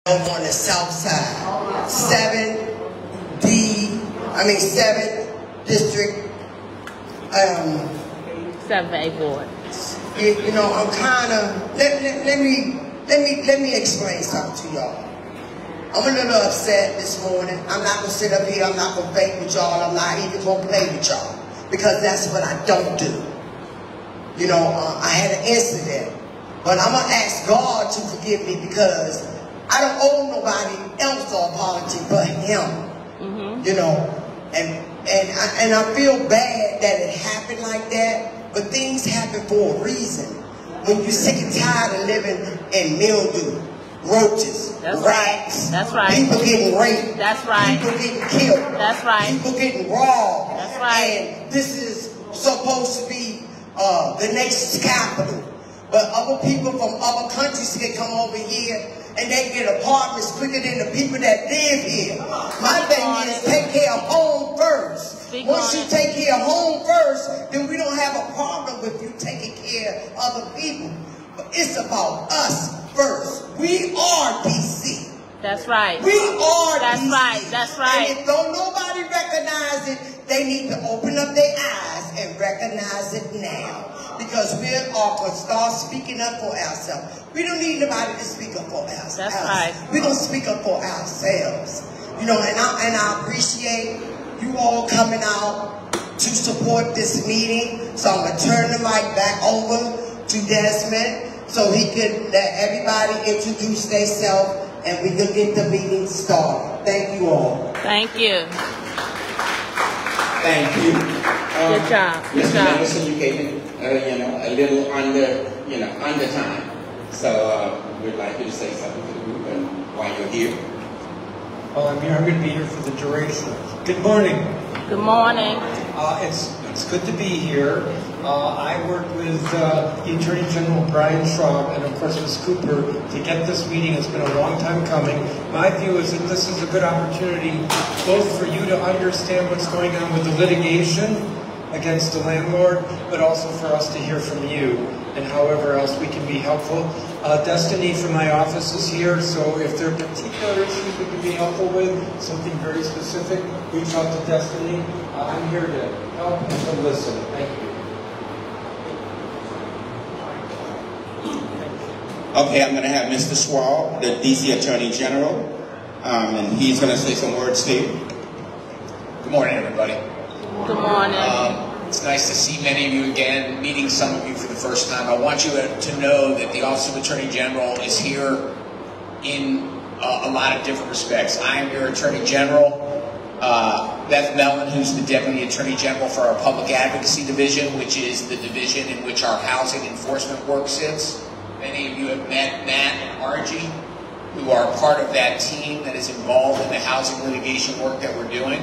on the south side. 7th district. 7th ward. You know, I'm kind of, let me explain something to y'all. I'm a little upset this morning. I'm not gonna sit up here, I'm not gonna fake with y'all, I'm not even gonna play with y'all, because that's what I don't do. You know, I had an incident, but I'm gonna ask God to forgive me, because I don't owe nobody else an apology but Him. You know, and I feel bad that it happened like that, but things happen for a reason. When you're sick and tired of living in mildew, roaches, rats, that's right. People getting raped, that's right. People getting killed, that's right. People getting robbed, that's right. And this is supposed to be the nation's capital, but other people from other countries can come over here and they get apartments quicker than the people that live here. My thing is take care of home first. Once you take care of home first, then we don't have a problem with you taking care of other people. But it's about us first. We are DC. That's right. We are That's DC. right. That's right. And if don't nobody recognize it, they need to open up their eyes and recognize it now. Because we are going to start speaking up for ourselves. We don't need nobody to speak up for ourselves. That's right. We're going to speak up for ourselves. You know, and I appreciate you all coming out to support this meeting. So I'm going to turn the mic back over to Desmond so he could let everybody introduce themselves and we can get the meeting started. Thank you all. Thank you. Thank you. Good job. Good job. Mr. Anderson, you came in, a little under time. So we'd like you to say something to the group and why you're here. Well, I'm going to be here for the duration. Good morning. Good morning. It's good to be here. I worked with the Attorney General Brian Schraub and of course Ms. Cooper to get this meeting. It's been a long time coming. My view is that this is a good opportunity both for you to understand what's going on with the litigation against the landlord, but also for us to hear from you and however else we can be helpful. Destiny from my office is here, so if there are particular issues we can be helpful with, something very specific, reach out to Destiny. I'm here to help and to listen. Thank you. Okay, I'm going to have Mr. Schwab, the DC Attorney General, and he's going to say some words to you. Good morning, everybody. Good morning. It's nice to see many of you again, meeting some of you for the first time. I want you to know that the Office of Attorney General is here in a lot of different respects. I am your Attorney General. Beth Mellon, who's the Deputy Attorney General for our Public Advocacy Division, which is the division in which our housing enforcement work sits. Many of you have met Matt and Archie, who are part of that team that is involved in the housing litigation work that we're doing.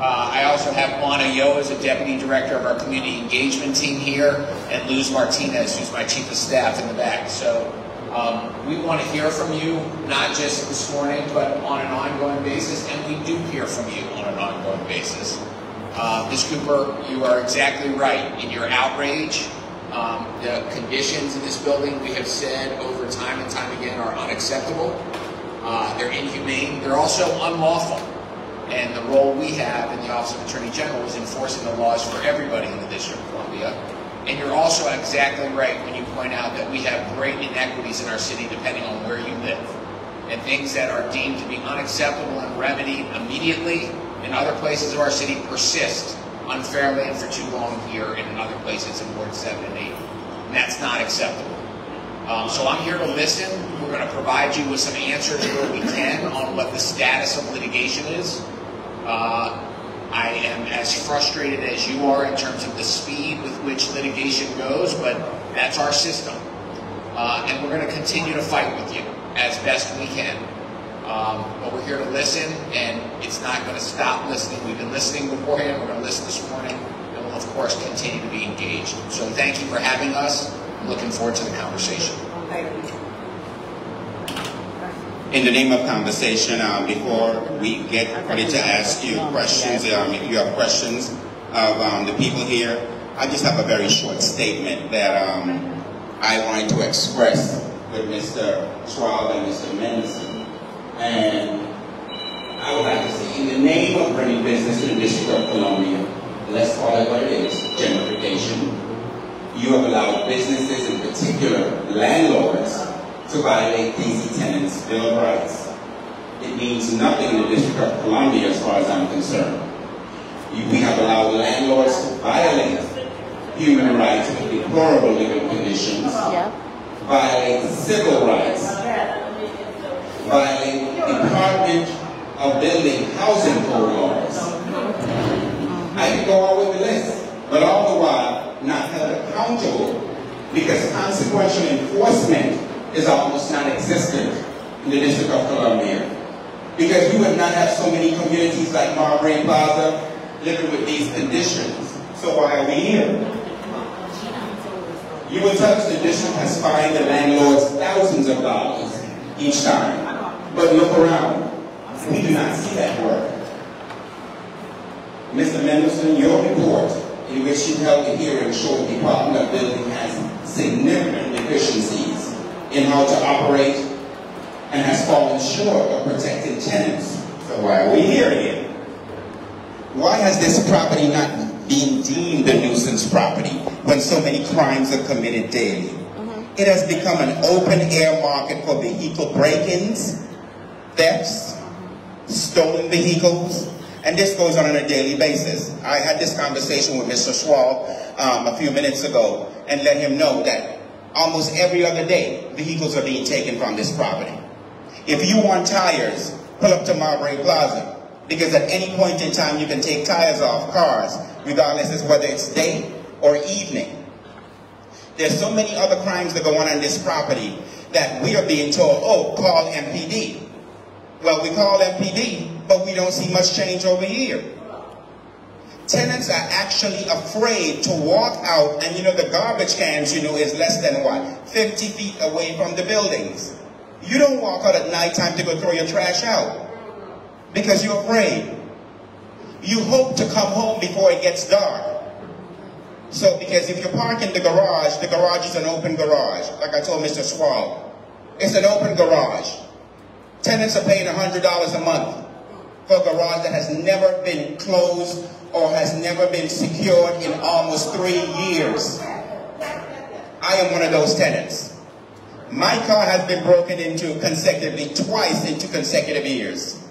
I also have Juana Yo as a Deputy Director of our Community Engagement team here, and Luz Martinez, who's my Chief of Staff in the back. So we want to hear from you, not just this morning, but on an ongoing basis, and we do hear from you on an ongoing basis. Ms. Cooper, you are exactly right in your outrage. The conditions in this building, we have said over time and time again, are unacceptable. They're inhumane. They're also unlawful. And the role we have in the Office of Attorney General is enforcing the laws for everybody in the District of Columbia. And you're also exactly right when you point out that we have great inequities in our city depending on where you live. And things that are deemed to be unacceptable and remedied immediately in other places of our city persist unfairly and for too long here and in other places in Ward 7 and 8. And that's not acceptable. So I'm here to listen. We're going to provide you with some answers where we can on what the status of litigation is. I am as frustrated as you are in terms of the speed with which litigation goes, but that's our system. And we're going to continue to fight with you as best we can. But we're here to listen, and it's not going to stop listening. We've been listening beforehand. We're going to listen this morning, and we'll, of course, continue to be engaged. So thank you for having us. I'm looking forward to the conversation. In the name of conversation, before we get ready to ask you questions, if you have questions of the people here, I just have a very short statement that I wanted to express with Mr. Schwab and Mr. Mendelson. on bringing business to the District of Columbia. Let's call it what it is, gentrification. You have allowed businesses, in particular landlords, to violate these tenants' Bill of Rights. It means nothing in the District of Columbia as far as I'm concerned. We have allowed landlords to violate human rights with deplorable living conditions, violate civil rights, violate Department of Building Housing Code laws. I can go on with the list, but all the while not held accountable because consequential enforcement is almost non-existent in the District of Columbia. Because you would not have so many communities like Marbury Plaza living with these conditions. So why are we here? You will tell us the district has fined the landlords thousands of dollars each time. But look around. We do not see that work. Mr. Mendelson, your report in which you held the hearing showed the Department of Building has significant deficiencies in how to operate and has fallen short of protecting tenants. So why are we here again? Why has this property not been deemed a nuisance property when so many crimes are committed daily? It has become an open-air market for vehicle break-ins, thefts, stolen vehicles, and this goes on a daily basis. I had this conversation with Mr. Schwab a few minutes ago and let him know that almost every other day vehicles are being taken from this property. If you want tires, pull up to Marbury Plaza, because at any point in time you can take tires off cars, regardless of whether it's day or evening. There's so many other crimes that go on this property that we are being told, oh, call MPD. Well, we call MPD, but we don't see much change over here. Tenants are actually afraid to walk out, and you know the garbage cans, you know, is less than what? 50 feet away from the buildings. You don't walk out at night time to go throw your trash out because you're afraid. You hope to come home before it gets dark. So, because if you park in the garage is an open garage. Like I told Mr. Schwab, it's an open garage. Tenants are paying $100 a month for a garage that has never been closed or has never been secured in almost 3 years. I am one of those tenants. My car has been broken into consecutively twice in 2 consecutive years.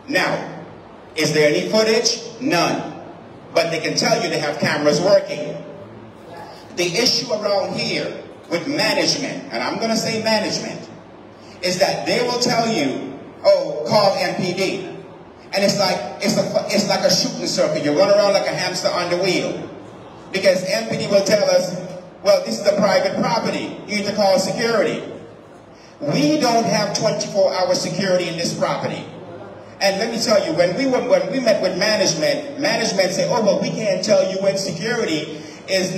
Now, is there any footage? None. But they can tell you they have cameras working. The issue around here with management, and I'm going to say management, is that they will tell you, oh, call MPD. And it's like a shooting circuit. You run around like a hamster on the wheel. Because MPD will tell us, well, this is a private property. You need to call security. We don't have 24-hour security in this property. And let me tell you, when we met with management said, oh, well, we can't tell you when security is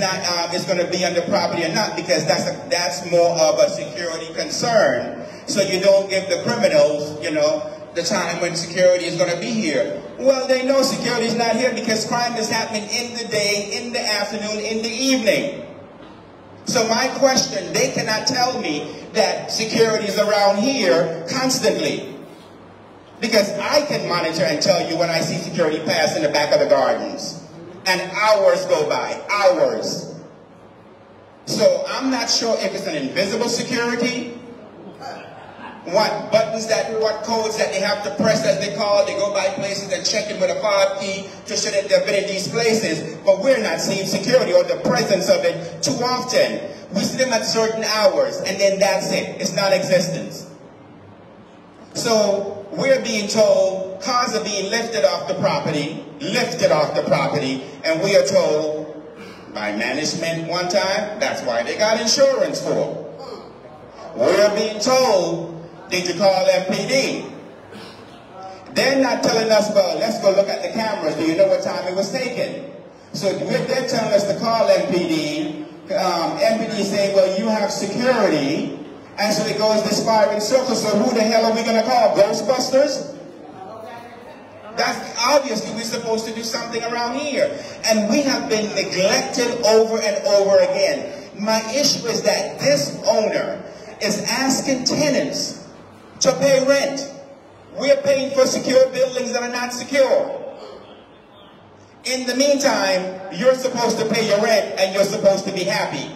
going to be on the property or not, because that's more of a security concern. So you don't give the criminals, you know, the time when security is going to be here. Well, they know security is not here because crime is happening in the day, in the afternoon, in the evening. So my question, they cannot tell me that security is around here constantly. Because I can monitor and tell you when I see security pass in the back of the gardens. And hours go by, hours. So I'm not sure if it's an invisible security, what codes that they have to press as they call. They go by places and check in with a fob key to show that they've been in these places. But we're not seeing security or the presence of it too often. We see them at certain hours and then that's it. It's non-existent. So we're being told cars are being lifted off the property, and we are told by management one time, that's why they got insurance for. We're being told did you call MPD? They're not telling us, well, let's go look at the cameras. Do you know what time it was taken? So they're telling us to call MPD. MPD saying, well, you have security. And so it goes this firing circle. So who the hell are we going to call? Ghostbusters? That's obviously we're supposed to do something around here. And we have been neglected over and over again. My issue is that this owner is asking tenants to pay rent. We're paying for secure buildings that are not secure. In the meantime, you're supposed to pay your rent and you're supposed to be happy,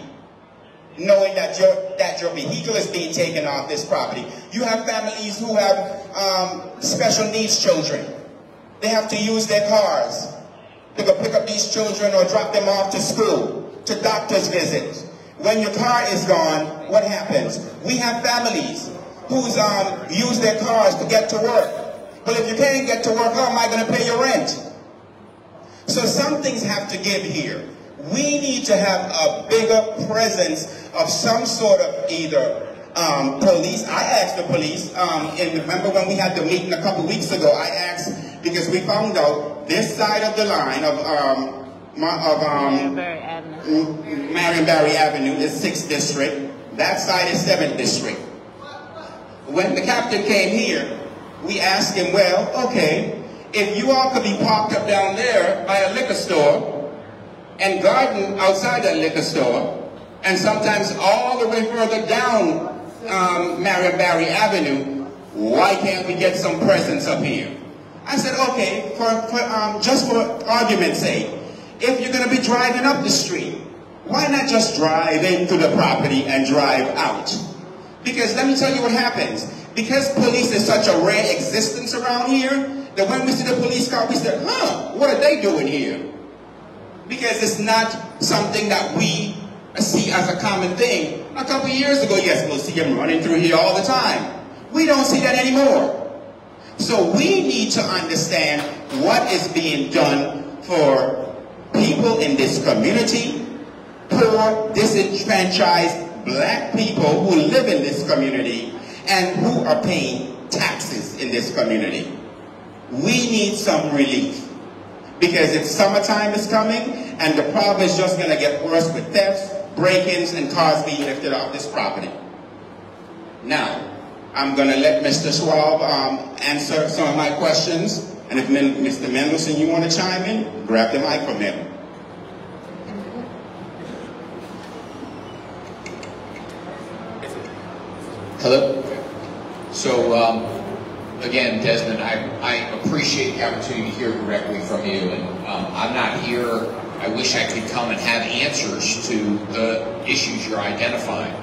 knowing that your vehicle is being taken off this property. You have families who have special needs children. They have to use their cars to go pick up these children or drop them off to school, to doctor's visits. When your car is gone, what happens? We have families who's use their cars to get to work. But if you can't get to work, how am I going to pay your rent? So some things have to give here. We need to have a bigger presence of some sort of either police. I asked the police, and remember when we had the meeting a couple weeks ago, I asked, because we found out this side of the line of Marion Barry Avenue is 6th District. That side is 7th District. When the captain came here, we asked him, well, okay, if you all could be parked up down there by a liquor store and garden outside that liquor store, and sometimes all the way further down Marion Barry Avenue, why can't we get some presence up here? I said, okay, just for argument's sake, if you're going to be driving up the street, why not just drive into the property and drive out? Because let me tell you what happens. Because police is such a rare existence around here, that when we see the police car, we say, what are they doing here? Because it's not something that we see as a common thing. A couple of years ago, yes, we'll see them running through here all the time. We don't see that anymore. So we need to understand what is being done for people in this community, poor, disenfranchised black people who live in this community and who are paying taxes in this community. We need some relief because if summertime is coming and the problem is just going to get worse with thefts, break-ins, and cars being lifted off this property. Now, I'm going to let Mr. Schwab answer some of my questions, and if Mr. Mendelson, you want to chime in, grab the mic from him. Hello. So, again, Desmond, I appreciate the opportunity to hear directly from you, and I'm not here. I wish I could come and have answers to the issues you're identifying.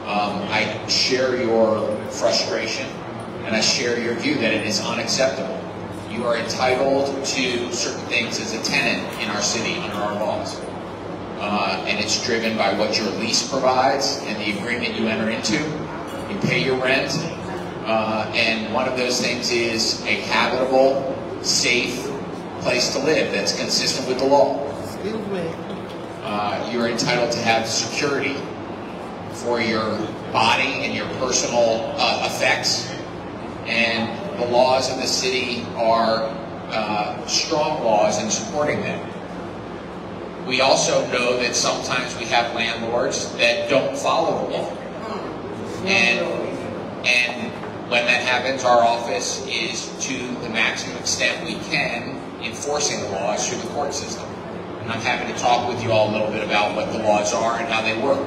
I share your frustration, and I share your view that it is unacceptable. You are entitled to certain things as a tenant in our city under our laws. And it's driven by what your lease provides and the agreement you enter into. You pay your rent, and one of those things is a habitable, safe place to live that's consistent with the law. You're entitled to have security for your body and your personal effects, and the laws of the city are strong laws in supporting them. We also know that sometimes we have landlords that don't follow the law. And when that happens, our office is, to the maximum extent we can, enforcing the laws through the court system. And I'm happy to talk with you all a little bit about what the laws are and how they work.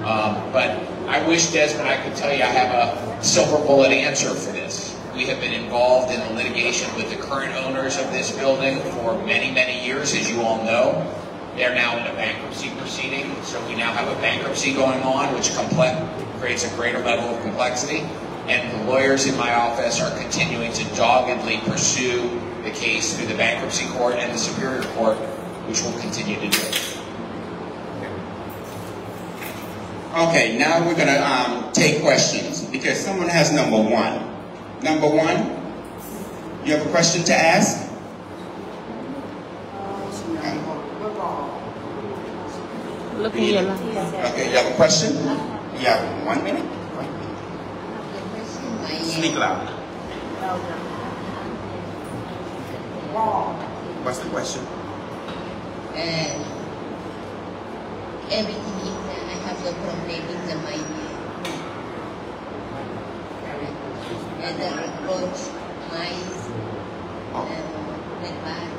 But I wish, Desmond, I could tell you I have a silver bullet answer for this. We have been involved in the litigation with the current owners of this building for many, many years, as you all know. They're now in a bankruptcy proceeding, so we now have a bankruptcy going on, which creates a greater level of complexity. And the lawyers in my office are continuing to doggedly pursue the case through the bankruptcy court and the Superior Court, which we'll continue to do. Okay, now we're going to take questions because someone has number one. Number one, you have a question to ask? Look here. Okay, you have a question? You have 1 minute? Speak loud. What's the question? Everything is I have a problem in the mind. And the roach, mice, and bad.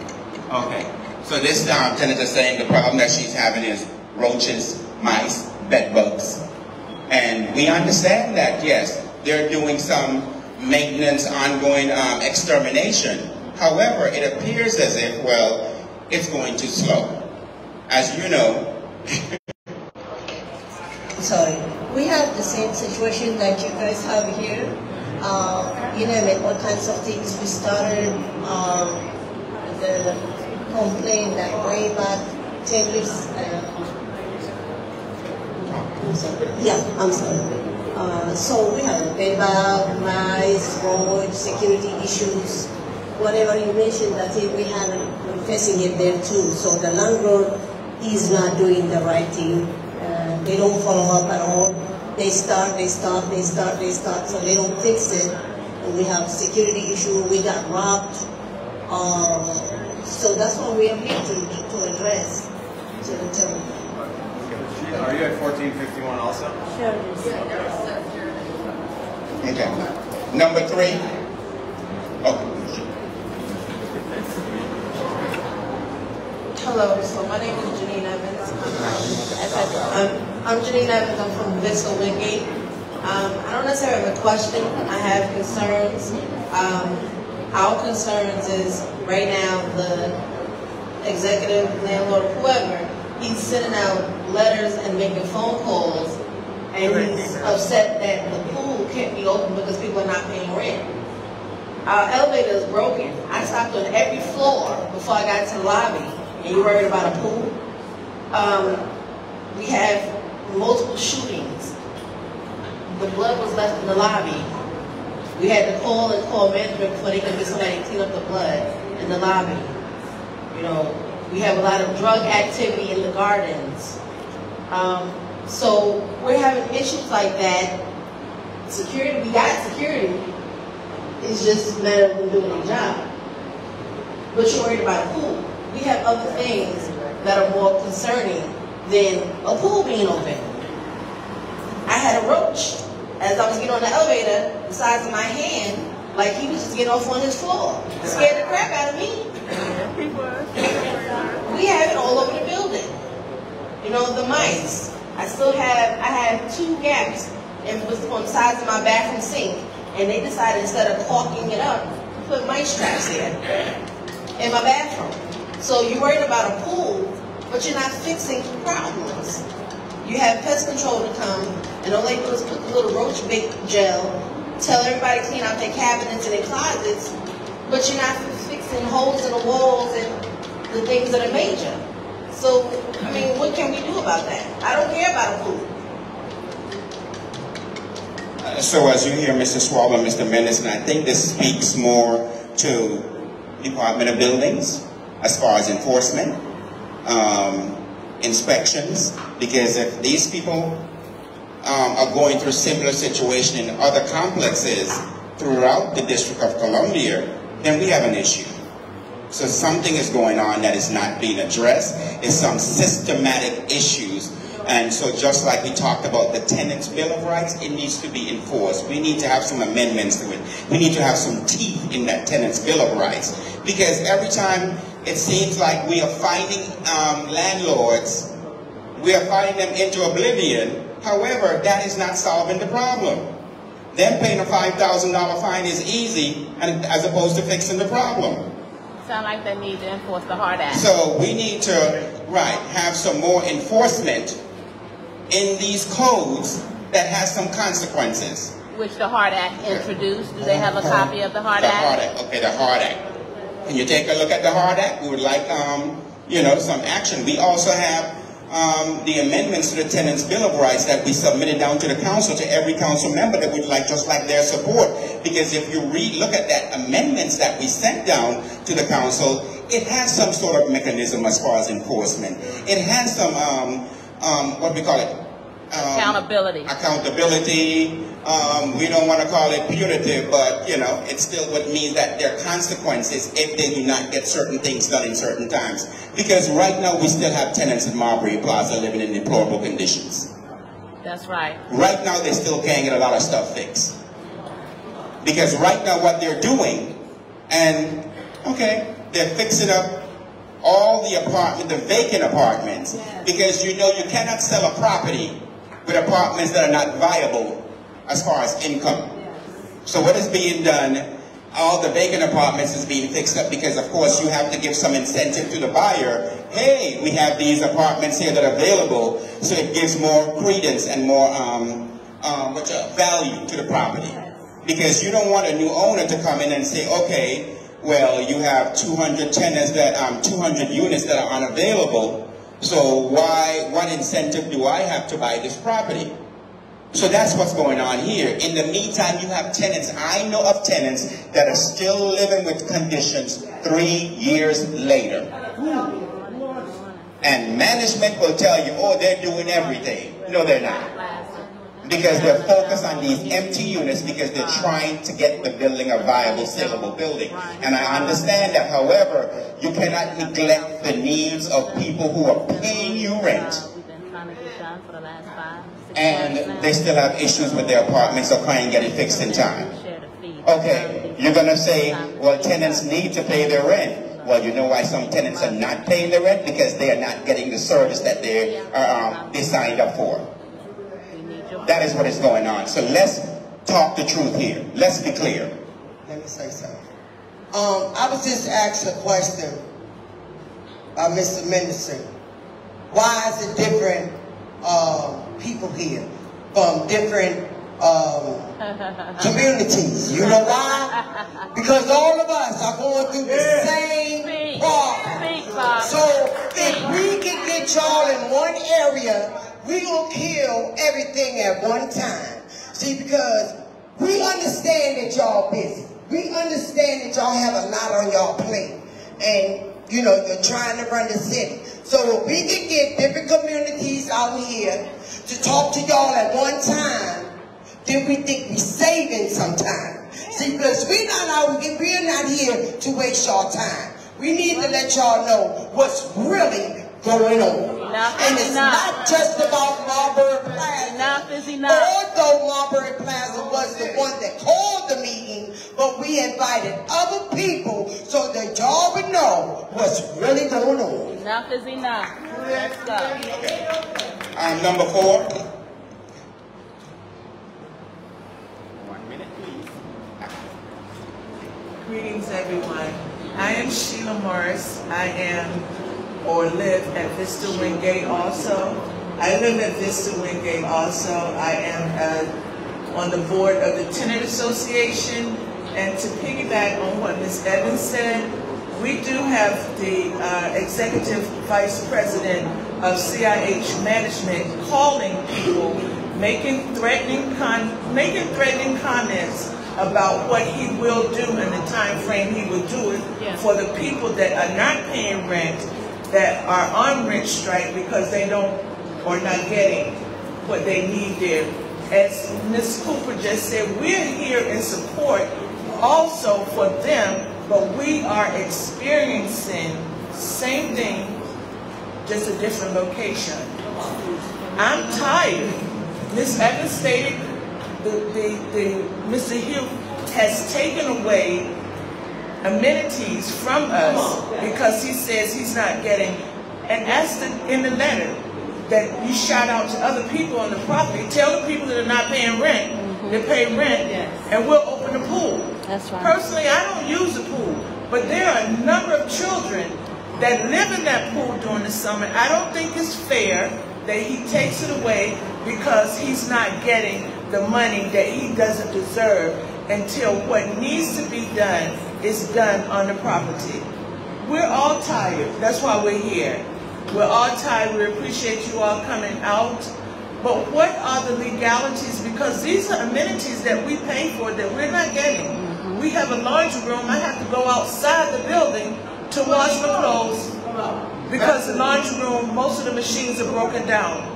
Okay, so this tenant is saying the problem that she's having is roaches, mice, bed bugs. And we understand that, yes, they're doing some maintenance, ongoing extermination. However, it appears as if, well, it's going too slow. As you know, Sorry, we have the same situation that you guys have here. You know, with all kinds of things. We started the complaint that way back 10 years. I'm sorry. So we have bedbug, mice, road, security issues, whatever you mentioned, that we have facing it there too. So the landlord is not doing the right thing. They don't follow up at all. They start, so they don't fix it. And we have security issue, we got robbed. So that's what we are here to address. Are you at 1451 also? Sure. okay. Number 3. Oh. Hello, so my name is Janine Evans. I'm Janine Evans, I'm from Vista Wingate. I don't necessarily have a question, I have concerns. Our concerns is, right now, the executive, landlord, whoever, he's sending out letters and making phone calls, and he's upset that the pool can't be open because people are not paying rent. Our elevator is broken. I stopped on every floor before I got to the lobby, and you're worried about a pool? We have multiple shootings. The blood was left in the lobby. We had to call management before they could get somebody to clean up the blood in the lobby. You know, we have a lot of drug activity in the gardens. So we're having issues like that. Security, we got security. It's just a matter of them doing their job. But you're worried about a pool. We have other things that are more concerning than a pool being open. I had a roach as I was getting on the elevator the size of my hand, like he was just getting off on his floor. It scared the crap out of me. We have it all over the building. You know, the mice. I had 2 gaps on the sides of my bathroom sink, and they decided instead of caulking it up, put mice traps there in my bathroom. So you're worried about a pool, but you're not fixing problems. You have pest control to come, and all they do is put the little roach bait gel, tell everybody to clean out their cabinets and their closets, but you're not fixing holes in the walls and the things that are major. So, I mean, what can we do about that? I don't care about a pool. So as you hear Mr. Swallow and Mr. Mendes, I think this speaks more to Department of Buildings as far as enforcement, inspections, because if these people are going through similar situation in other complexes throughout the District of Columbia, then we have an issue. So something is going on that is not being addressed. It's some systematic issues. And so just like we talked about the Tenants' Bill of Rights, it needs to be enforced. We need to have some amendments to it. We need to have some teeth in that Tenants' Bill of Rights. Because every time it seems like we are finding landlords, we are finding them into oblivion. However, that is not solving the problem. Them paying a $5,000 fine is easy as opposed to fixing the problem. Sound like they need to enforce the HART Act. So we need to, have some more enforcement in these codes that has some consequences. Which the HART Act introduced. Do they have a copy of the HART Act? The HART Act, okay, the HART Act. Can you take a look at the HART Act? We would like, some action. We also have the amendments to the Tenants' Bill of Rights that we submitted down to the council, to every council member that would like just like their support. Because if you look at that amendments that we sent down to the council, it has some sort of mechanism as far as enforcement. It has some, what we call it? Accountability. Accountability. We don't want to call it punitive, but it still would mean that there are consequences if they do not get certain things done in certain times. Because right now we still have tenants in Marbury Plaza living in deplorable conditions. That's right. Right now they still can't get a lot of stuff fixed. Because right now what they're doing, they're fixing up all the vacant apartments. Yes. Because you cannot sell a property with apartments that are not viable as far as income. So what is being done, all the vacant apartments is being fixed up because, of course, you have to give some incentive to the buyer. Hey, we have these apartments here that are available, so it gives more credence and more value to the property. Because you don't want a new owner to come in and say, okay, well, you have 200 tenants that 200 units that are unavailable. So what incentive do I have to buy this property? So that's what's going on here. In the meantime, you have tenants. I know of tenants that are still living with conditions 3 years later. And management will tell you, oh, they're doing everything. No, they're not. Because they're focused on these empty units because they're trying to get the building a viable, saleable building. And I understand that. However, you cannot neglect the needs of people who are paying you rent. And they still have issues with their apartments or can't get it fixed in time. Okay, you're going to say, well, tenants need to pay their rent. Well, you know why some tenants are not paying their rent? Because they are not getting the service that they signed up for. That is what is going on. So let's talk the truth here. Let's be clear. Let me say something. I was just asked a question by Mr. Mendelson. Why is it different people here from different communities? You know why? Because all of us are going through the same problem. So if we can get y'all in one area, we gonna kill everything at one time. See, because we understand that y'all busy. We understand that y'all have a lot on y'all plate. And, you know, you're trying to run the city. So if we can get different communities out here to talk to y'all at one time, then we think we're saving some time. See, because we're not here to waste y'all time. We need to let y'all know what's really going on. And it's not just about Marbury Plaza. Enough is enough. Although Marbury Plaza was the one that called the meeting, but we invited other people so that y'all would know what's really going on. Enough is enough. Let's go. Okay. Number 4. 1 minute, please. Greetings, everyone. I am Sheila Morris. I am or live at Vista Wingate also. I live at Vista Wingate also. I am on the board of the Tenant Association. And to piggyback on what Ms. Evans said, we do have the Executive Vice President of CIH Management calling people, making threatening comments about what he will do in the time frame he will do it for the people that are not paying rent, that are on rent strike because they don't or not getting what they need there. As Ms. Cooper just said, we're here in support also for them, but we are experiencing same thing, just a different location. I'm tired. Ms. Evans stated Mr. Hugh has taken away amenities from us because he says he's not getting, and asked in the letter that you shout out to other people on the property, tell the people that are not paying rent, to pay rent, and we'll open the pool. That's right. Personally, I don't use the pool, but there are a number of children that live in that pool during the summer. I don't think it's fair that he takes it away because he's not getting the money that he doesn't deserve until what needs to be done is done on the property. We're all tired. That's why we're here. We're all tired. We appreciate you all coming out. But what are the legalities? Because these are amenities that we pay for that we're not getting. We have a laundry room. I have to go outside the building to wash my clothes because the laundry room, most of the machines are broken down.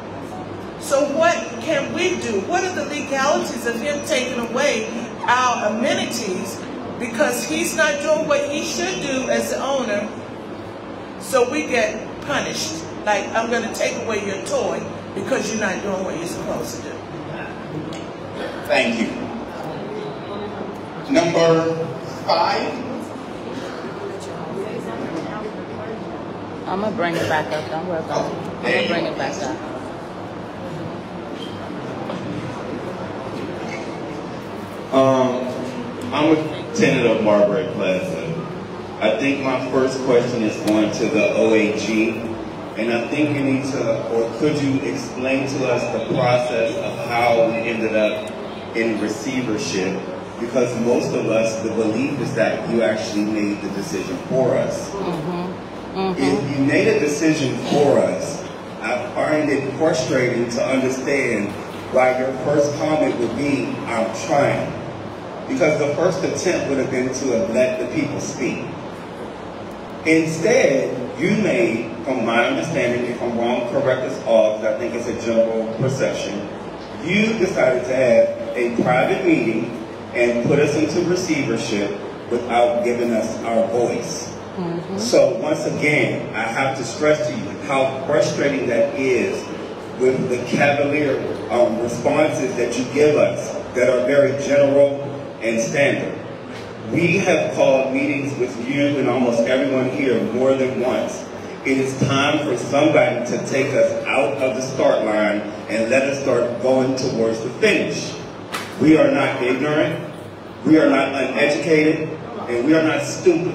So what can we do? What are the legalities of him taking away our amenities because he's not doing what he should do as the owner, so we get punished? Like, I'm going to take away your toy because you're not doing what you're supposed to do. Thank you. Number 5. I'm going to bring it back up. Don't worry about it. I'm going to bring it back up. I'm a tenant of Marbury Plaza. I think my first question is going to the OAG, and I think you need to, or could you explain to us the process of how we ended up in receivership? Because most of us, the belief is that you actually made the decision for us. If you made a decision for us, I find it frustrating to understand why your first comment would be, I'm trying. Because the first attempt would have been to have let the people speak. Instead, you made, from my understanding, if I'm wrong, correct us all, because I think it's a general perception, you decided to have a private meeting and put us into receivership without giving us our voice. So once again, I have to stress to you how frustrating that is with the cavalier responses that you give us that are very general and standard. We have called meetings with you and almost everyone here more than once. It is time for somebody to take us out of the start line and let us start going towards the finish. We are not ignorant, we are not uneducated, and we are not stupid.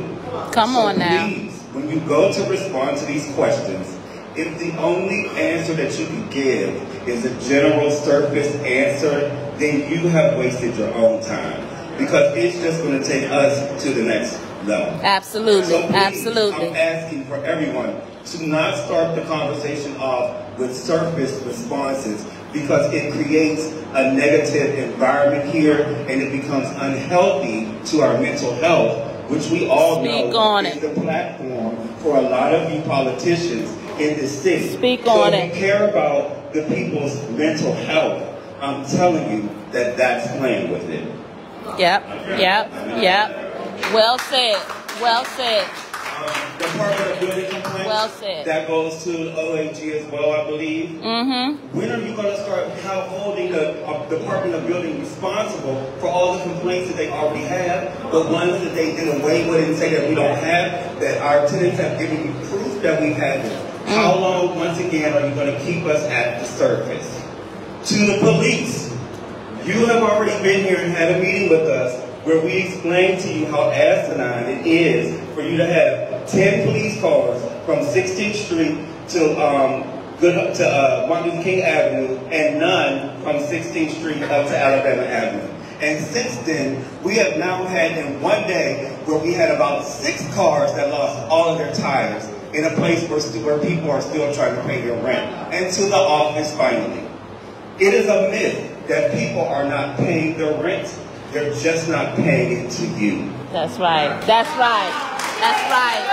Come on now. Please, when you go to respond to these questions, if the only answer that you can give is a general surface answer, then you have wasted your own time. Because it's just going to take us to the next level. Absolutely, so please, absolutely. I'm asking for everyone to not start the conversation off with surface responses, because it creates a negative environment here and it becomes unhealthy to our mental health, which we all know is the platform for a lot of you politicians in this city. Speak on it. So we care about the people's mental health. I'm telling you that that's playing with it. Yep. Well said. Well said. Department of Building Complaints. Well said. That goes to the OAG as well, I believe. When are you going to start holding the Department of Building responsible for all the complaints that they already have, the ones that they did away with and say that we don't have, that our tenants have given you proof that we have them? How long, once again, are you going to keep us at the surface? To the police. You have already been here and had a meeting with us where we explained to you how asinine it is for you to have 10 police cars from 16th Street to Martin Luther King Avenue and none from 16th Street up to Alabama Avenue. And since then, we have now had in one day where we had about 6 cars that lost all of their tires in a place where people are still trying to pay their rent. And to the office finally. It is a myth that people are not paying their rent. They're just not paying it to you. That's right. That's right. That's right.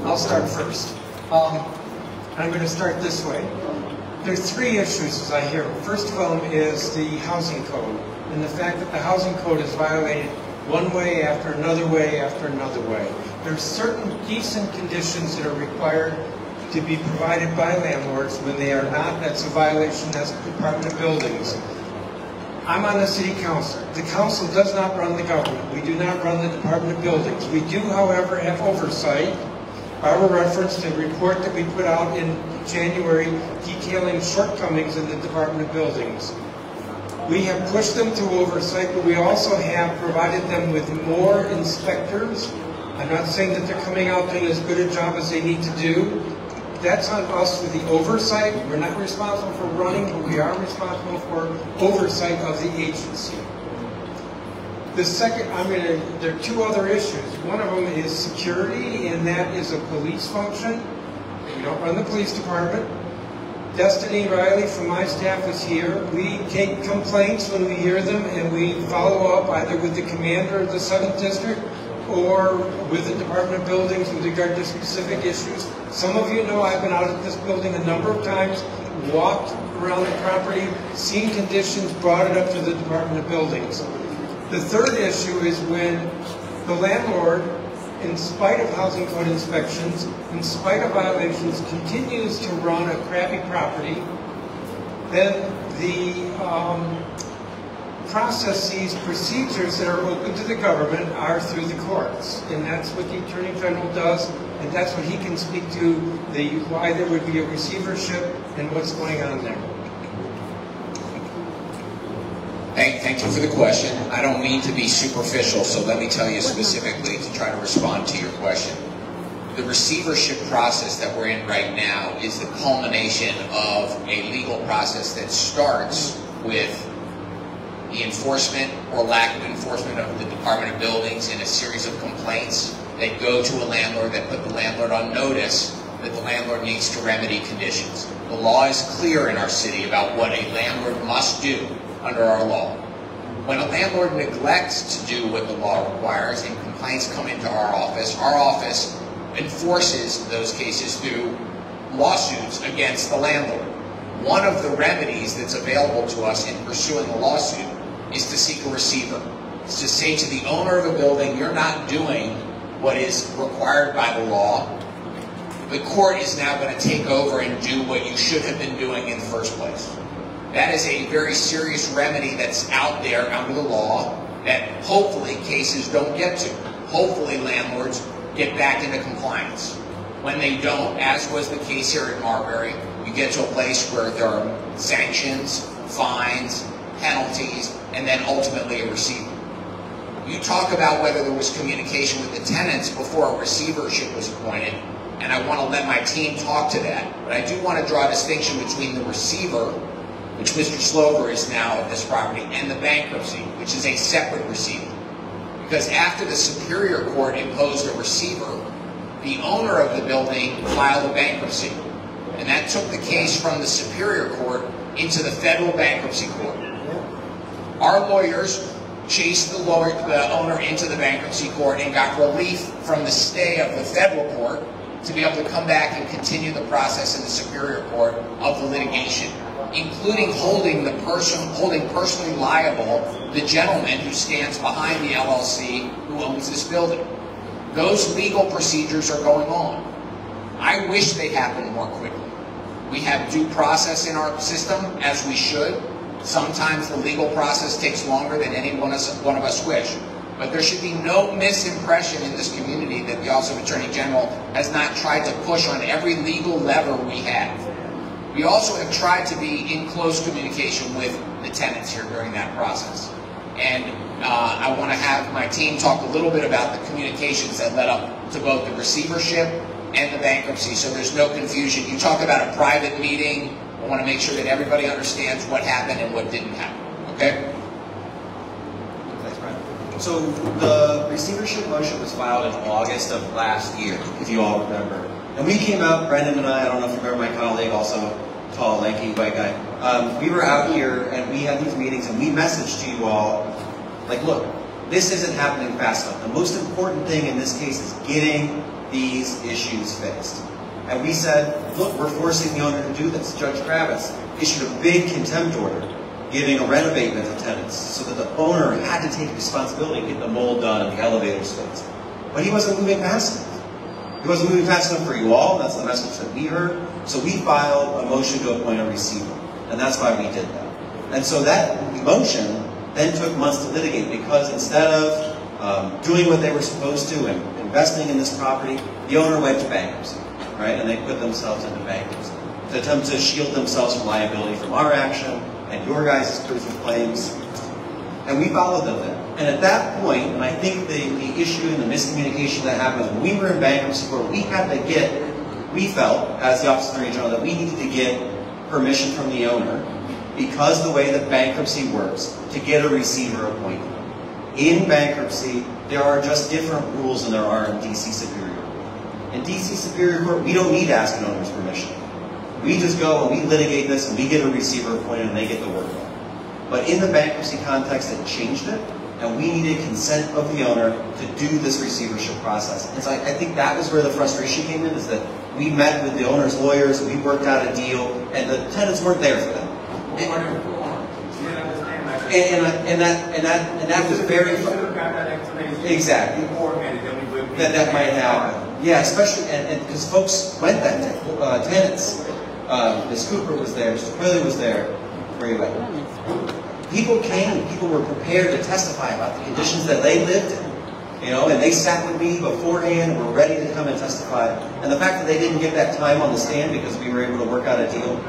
I'll start first. I'm going to start this way. There's 3 issues as I hear it. First of all is the housing code and the fact that the housing code is violated one way after another way after another way. There's certain decent conditions that are required to be provided by landlords. When they are not, that's a violation. That's the Department of Buildings. I'm on the City Council. The Council does not run the government. We do not run the Department of Buildings. We do, however, have oversight. I will reference the report that we put out in January detailing shortcomings in the Department of Buildings. We have pushed them to oversight, but we also have provided them with more inspectors. I'm not saying that they're coming out doing as good a job as they need to do. That's on us for the oversight. We're not responsible for running, but we are responsible for oversight of the agency. The second, there are 2 other issues. One of them is security, and that is a police function. We don't run the police department. Destiny Riley from my staff is here. We take complaints when we hear them, and we follow up either with the commander of the 7th District or with the Department of Buildings with regard to specific issues. Some of you know I've been out at this building a number of times, walked around the property, seen conditions, brought it up to the Department of Buildings. The third issue is when the landlord, in spite of housing code inspections, in spite of violations, continues to run a crappy property, then the processes, procedures that are open to the government are through the courts. And that's what the Attorney General does, and that's what he can speak to, why there would be a receivership and what's going on there. Thank you for the question. I don't mean to be superficial, so let me tell you specifically to try to respond to your question. The receivership process that we're in right now is the culmination of a legal process that starts with the enforcement or lack of enforcement of the Department of Buildings in a series of complaints that go to a landlord, that put the landlord on notice that the landlord needs to remedy conditions. The law is clear in our city about what a landlord must do under our law. When a landlord neglects to do what the law requires and complaints come into our office enforces those cases through lawsuits against the landlord. One of the remedies that's available to us in pursuing a lawsuit is to seek a receiver. It's to say to the owner of a building, you're not doing what is required by the law. The court is now going to take over and do what you should have been doing in the first place. That is a very serious remedy that's out there under the law that hopefully cases don't get to. Hopefully landlords get back into compliance. When they don't, as was the case here at Marbury, you get to a place where there are sanctions, fines, penalties, and then ultimately a receiver. You talk about whether there was communication with the tenants before a receivership was appointed, and I want to let my team talk to that. But I do want to draw a distinction between the receiver, which Mr. Slover is now at this property, and the bankruptcy, which is a separate receiver. Because after the Superior Court imposed a receiver, the owner of the building filed a bankruptcy. And that took the case from the Superior Court into the Federal Bankruptcy Court. Our lawyers chased the owner into the Bankruptcy Court and got relief from the stay of the Federal Court to be able to come back and continue the process in the Superior Court of the litigation, including holding personally liable the gentleman who stands behind the LLC who owns this building. Those legal procedures are going on. I wish they happened more quickly. We have due process in our system, as we should. Sometimes the legal process takes longer than any one of us wish. But there should be no misimpression in this community that the Office of Attorney General has not tried to push on every legal lever we have. We also have tried to be in close communication with the tenants here during that process. And I want to have my team talk a little bit about the communications that led up to both the receivership and the bankruptcy, so there's no confusion. You talk about a private meeting. I want to make sure that everybody understands what happened and what didn't happen, okay? Thanks, Brian. So the receivership motion was filed in August of last year, if you all remember. And we came out, Brendan and I don't know if you remember my colleague, also tall, lanky, white guy. We were out here and we had these meetings and we messaged to you all, like, look, this isn't happening fast enough. The most important thing in this case is getting these issues fixed. And we said, look, we're forcing the owner to do this. Judge Kravitz issued a big contempt order giving a rent abatement to tenants so that the owner had to take responsibility and get the mold done and the elevators fixed. But he wasn't moving fast enough. He wasn't moving fast enough for you all. That's the message that we heard. So we filed a motion to appoint a receiver. And that's why we did that. And so that motion then took months to litigate because instead of doing what they were supposed to and investing in this property, the owner went to bankruptcy, right? And they put themselves into bankruptcy to attempt to shield themselves from liability from our action and your guys' proof of claims. And we followed them there. And at that point, and I think the issue and the miscommunication that happened when we were in bankruptcy court, we felt, as the Office of Attorney General, that we needed to get permission from the owner because the way that bankruptcy works, to get a receiver appointed. In bankruptcy, there are just different rules than there are in D.C. Superior Court. In D.C. Superior Court, we don't need to ask an owner's permission. We just go and we litigate this and we get a receiver appointed and they get the work done. But in the bankruptcy context, it changed it, and we needed consent of the owner to do this receivership process. And so I think that was where the frustration came in, is that we met with the owner's lawyers, we worked out a deal, and the tenants weren't there for that. And that was very exactly that might happen. Yeah, especially and because folks went that day. Tenants, Ms. Cooper was there, Mr. Quilly was there. Where you at? People came. People were prepared to testify about the conditions that they lived in. You know, and they sat with me beforehand, were ready to come and testify. And the fact that they didn't get that time on the stand because we were able to work out a deal,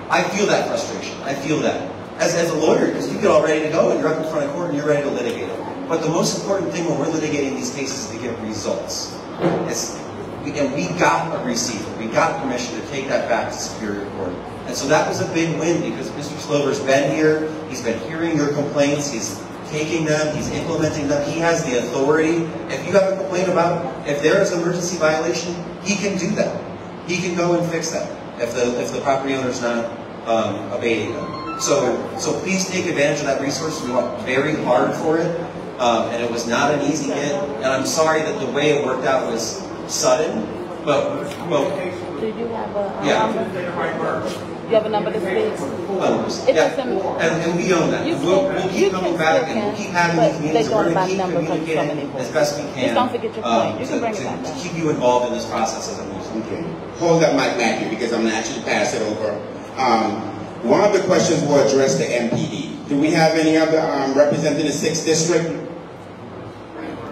I feel that frustration. I feel that. As a lawyer, because you get all ready to go and you're up in front of court and you're ready to litigate them. But the most important thing when we're litigating these cases is to get results. And we got a receiver. We got permission to take that back to Superior Court. And so that was a big win because Mr. Slover's been here. He's been hearing your complaints. He's taking them. He's implementing them. He has the authority. If you have a complaint about if there is an emergency violation, he can do that. He can go and fix that if the property owner's not abating them. So please take advantage of that resource. We worked very hard for it. And it was not an easy get. And I'm sorry that the way it worked out was sudden. But do you have a number? You have a number to speak? And we own that. We'll keep coming back and we'll keep having these meetings. We're going to keep communicating as best we can. Just don't forget your point. You can bring it back. To keep you involved in this process as a movement. Okay. Hold up, Mike Matthew, because I'm going to actually pass it over. One of the questions will address the MPD. Do we have any other representing the 6th District?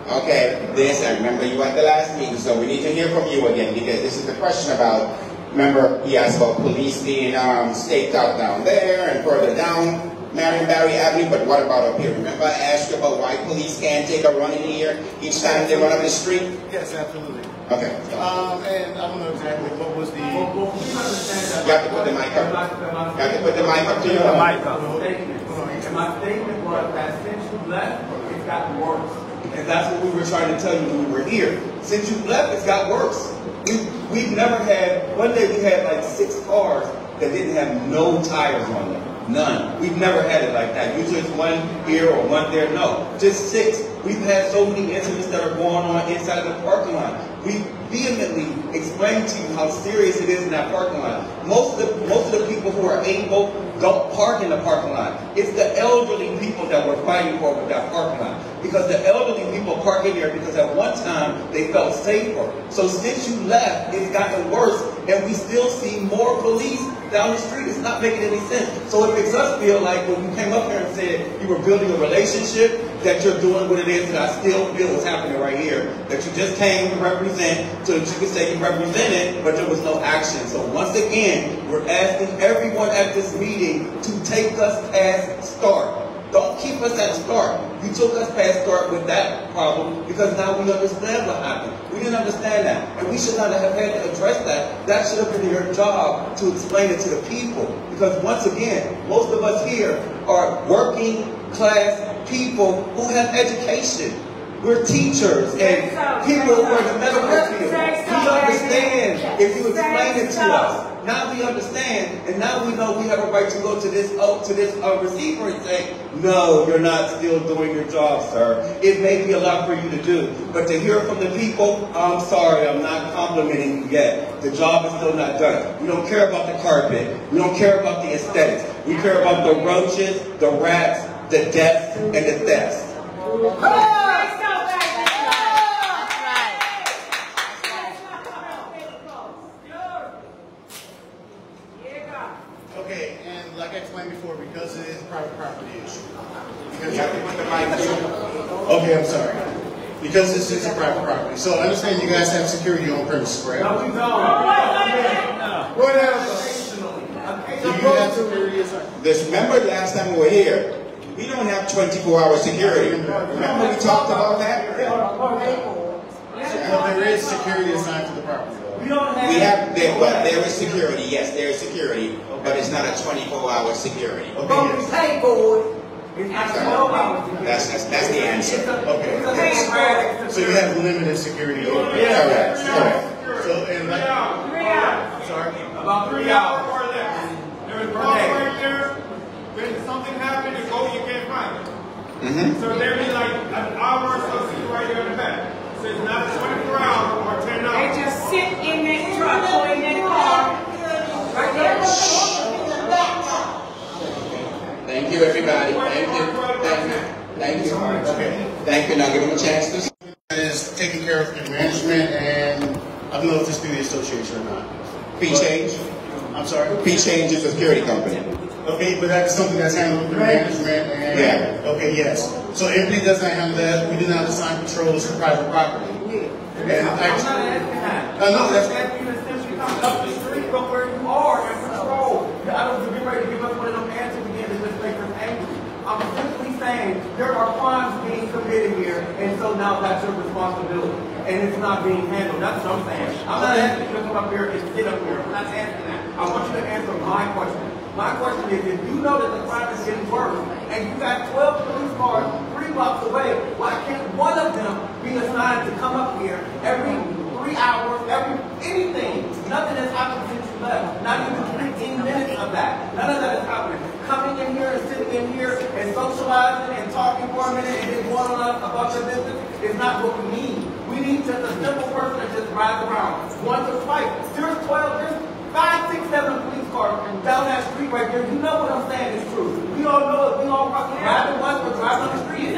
Okay, I remember you at the last meeting, so we need to hear from you again, because this is the question about, remember, he asked about police being staked out down there and further down Marion Barry Avenue, but what about up here? Remember I asked you about why police can't take a run in here each time they run up the street? Yes, absolutely. Okay. And I don't know exactly what was the... You have to put the mic up. You have to put the mic up to your mic. And my statement was that since you left, it's gotten worse. And that's what we were trying to tell you when we were here. Since you left, it's got worse. We've never had, one day we had like 6 cars that didn't have no tires on them. None. We've never had it like that. Usually it's one here or one there. No, just 6. We've had so many incidents that are going on inside the parking lot. We vehemently explained to you how serious it is in that parking lot. Most of the people who are able don't park in the parking lot. It's the elderly people that we're fighting for with that parking lot. Because the elderly people park in there because at one time they felt safer. So since you left, it's gotten worse, and we still see more police down the street. It's not making any sense. So it makes us feel like when you came up here and said you were building a relationship, that you're doing what it is that I still feel is happening right here. That you just came to represent so that you could say you represented, but there was no action. So once again, we're asking everyone at this meeting to take us past start. Don't keep us at start. You took us past start with that problem because now we understand what happened. We didn't understand that. And we should not have had to address that. That should have been your job to explain it to the people. Because once again, most of us here are working class people who have education. We're teachers and people who are in the medical field. We understand if you explain it to us. Now we understand, and now we know we have a right to go to this receiver and say, no, you're not still doing your job, sir. It may be a lot for you to do, but to hear from the people, I'm sorry, I'm not complimenting you yet. The job is still not done. We don't care about the carpet. We don't care about the aesthetics. We care about the roaches, the rats, the deaths, and the thefts. Okay, and like I explained before, because it is a private property issue. Okay, I'm sorry. Because this is a private property. So I understand you guys have security on premises, right? No, we don't. Whatever. Do you have security assigned? Remember last time we were here, we don't have 24-hour security. Remember we talked about that? Well, there is security assigned to the property. There is security, yes, there is security, but it's not a 24-hour security. Okay, yes. That's the answer. Okay. So you have limited security. Correct. So, and like, sorry? About 3 hours or less. There's a call right there. When something happens, you go, you can't find it. So there be like an hour or so sitting right there in the back. So it's not 24 hours or 10 hours. They just sit in that truck or in that car. Right there. Thank you, everybody. Thank you. Thank you. Okay. Thank you. Now give them a chance to. That is taking care of the management, and I don't know if this through the association or not. P-Change? I'm sorry? P-Change is a security company. Okay, but that's something that's handled through management and... Yeah. Okay, yes. So MP does not handle that. We do not assign patrols to private property. And actually, no, that's asking you to simply come up the street from where you are and patrol. I don't be ready to give up one of them answers again to just make us angry. I'm simply saying there are crimes being committed here, and so now that's your responsibility. And it's not being handled. That's what I'm saying. I'm not asking you to come up here and sit up here. I'm not asking that. I want you to answer my question. My question is, if you know that the crime is getting worse, and you got 12 police cars 3 blocks away, why can't one of them be assigned to come up here every 3 hours, anything? Nothing has happened since you left. Not even 15 minutes of that. None of that is happening. Coming in here and sitting in here and socializing and talking for a minute and then going on about your business is not what we need. We need just a simple person that just rides around once or twice. There's 5, 6, 7 police cars down that street right there. You know what I'm saying is true. We all know it. We all driving once, but driving on the street.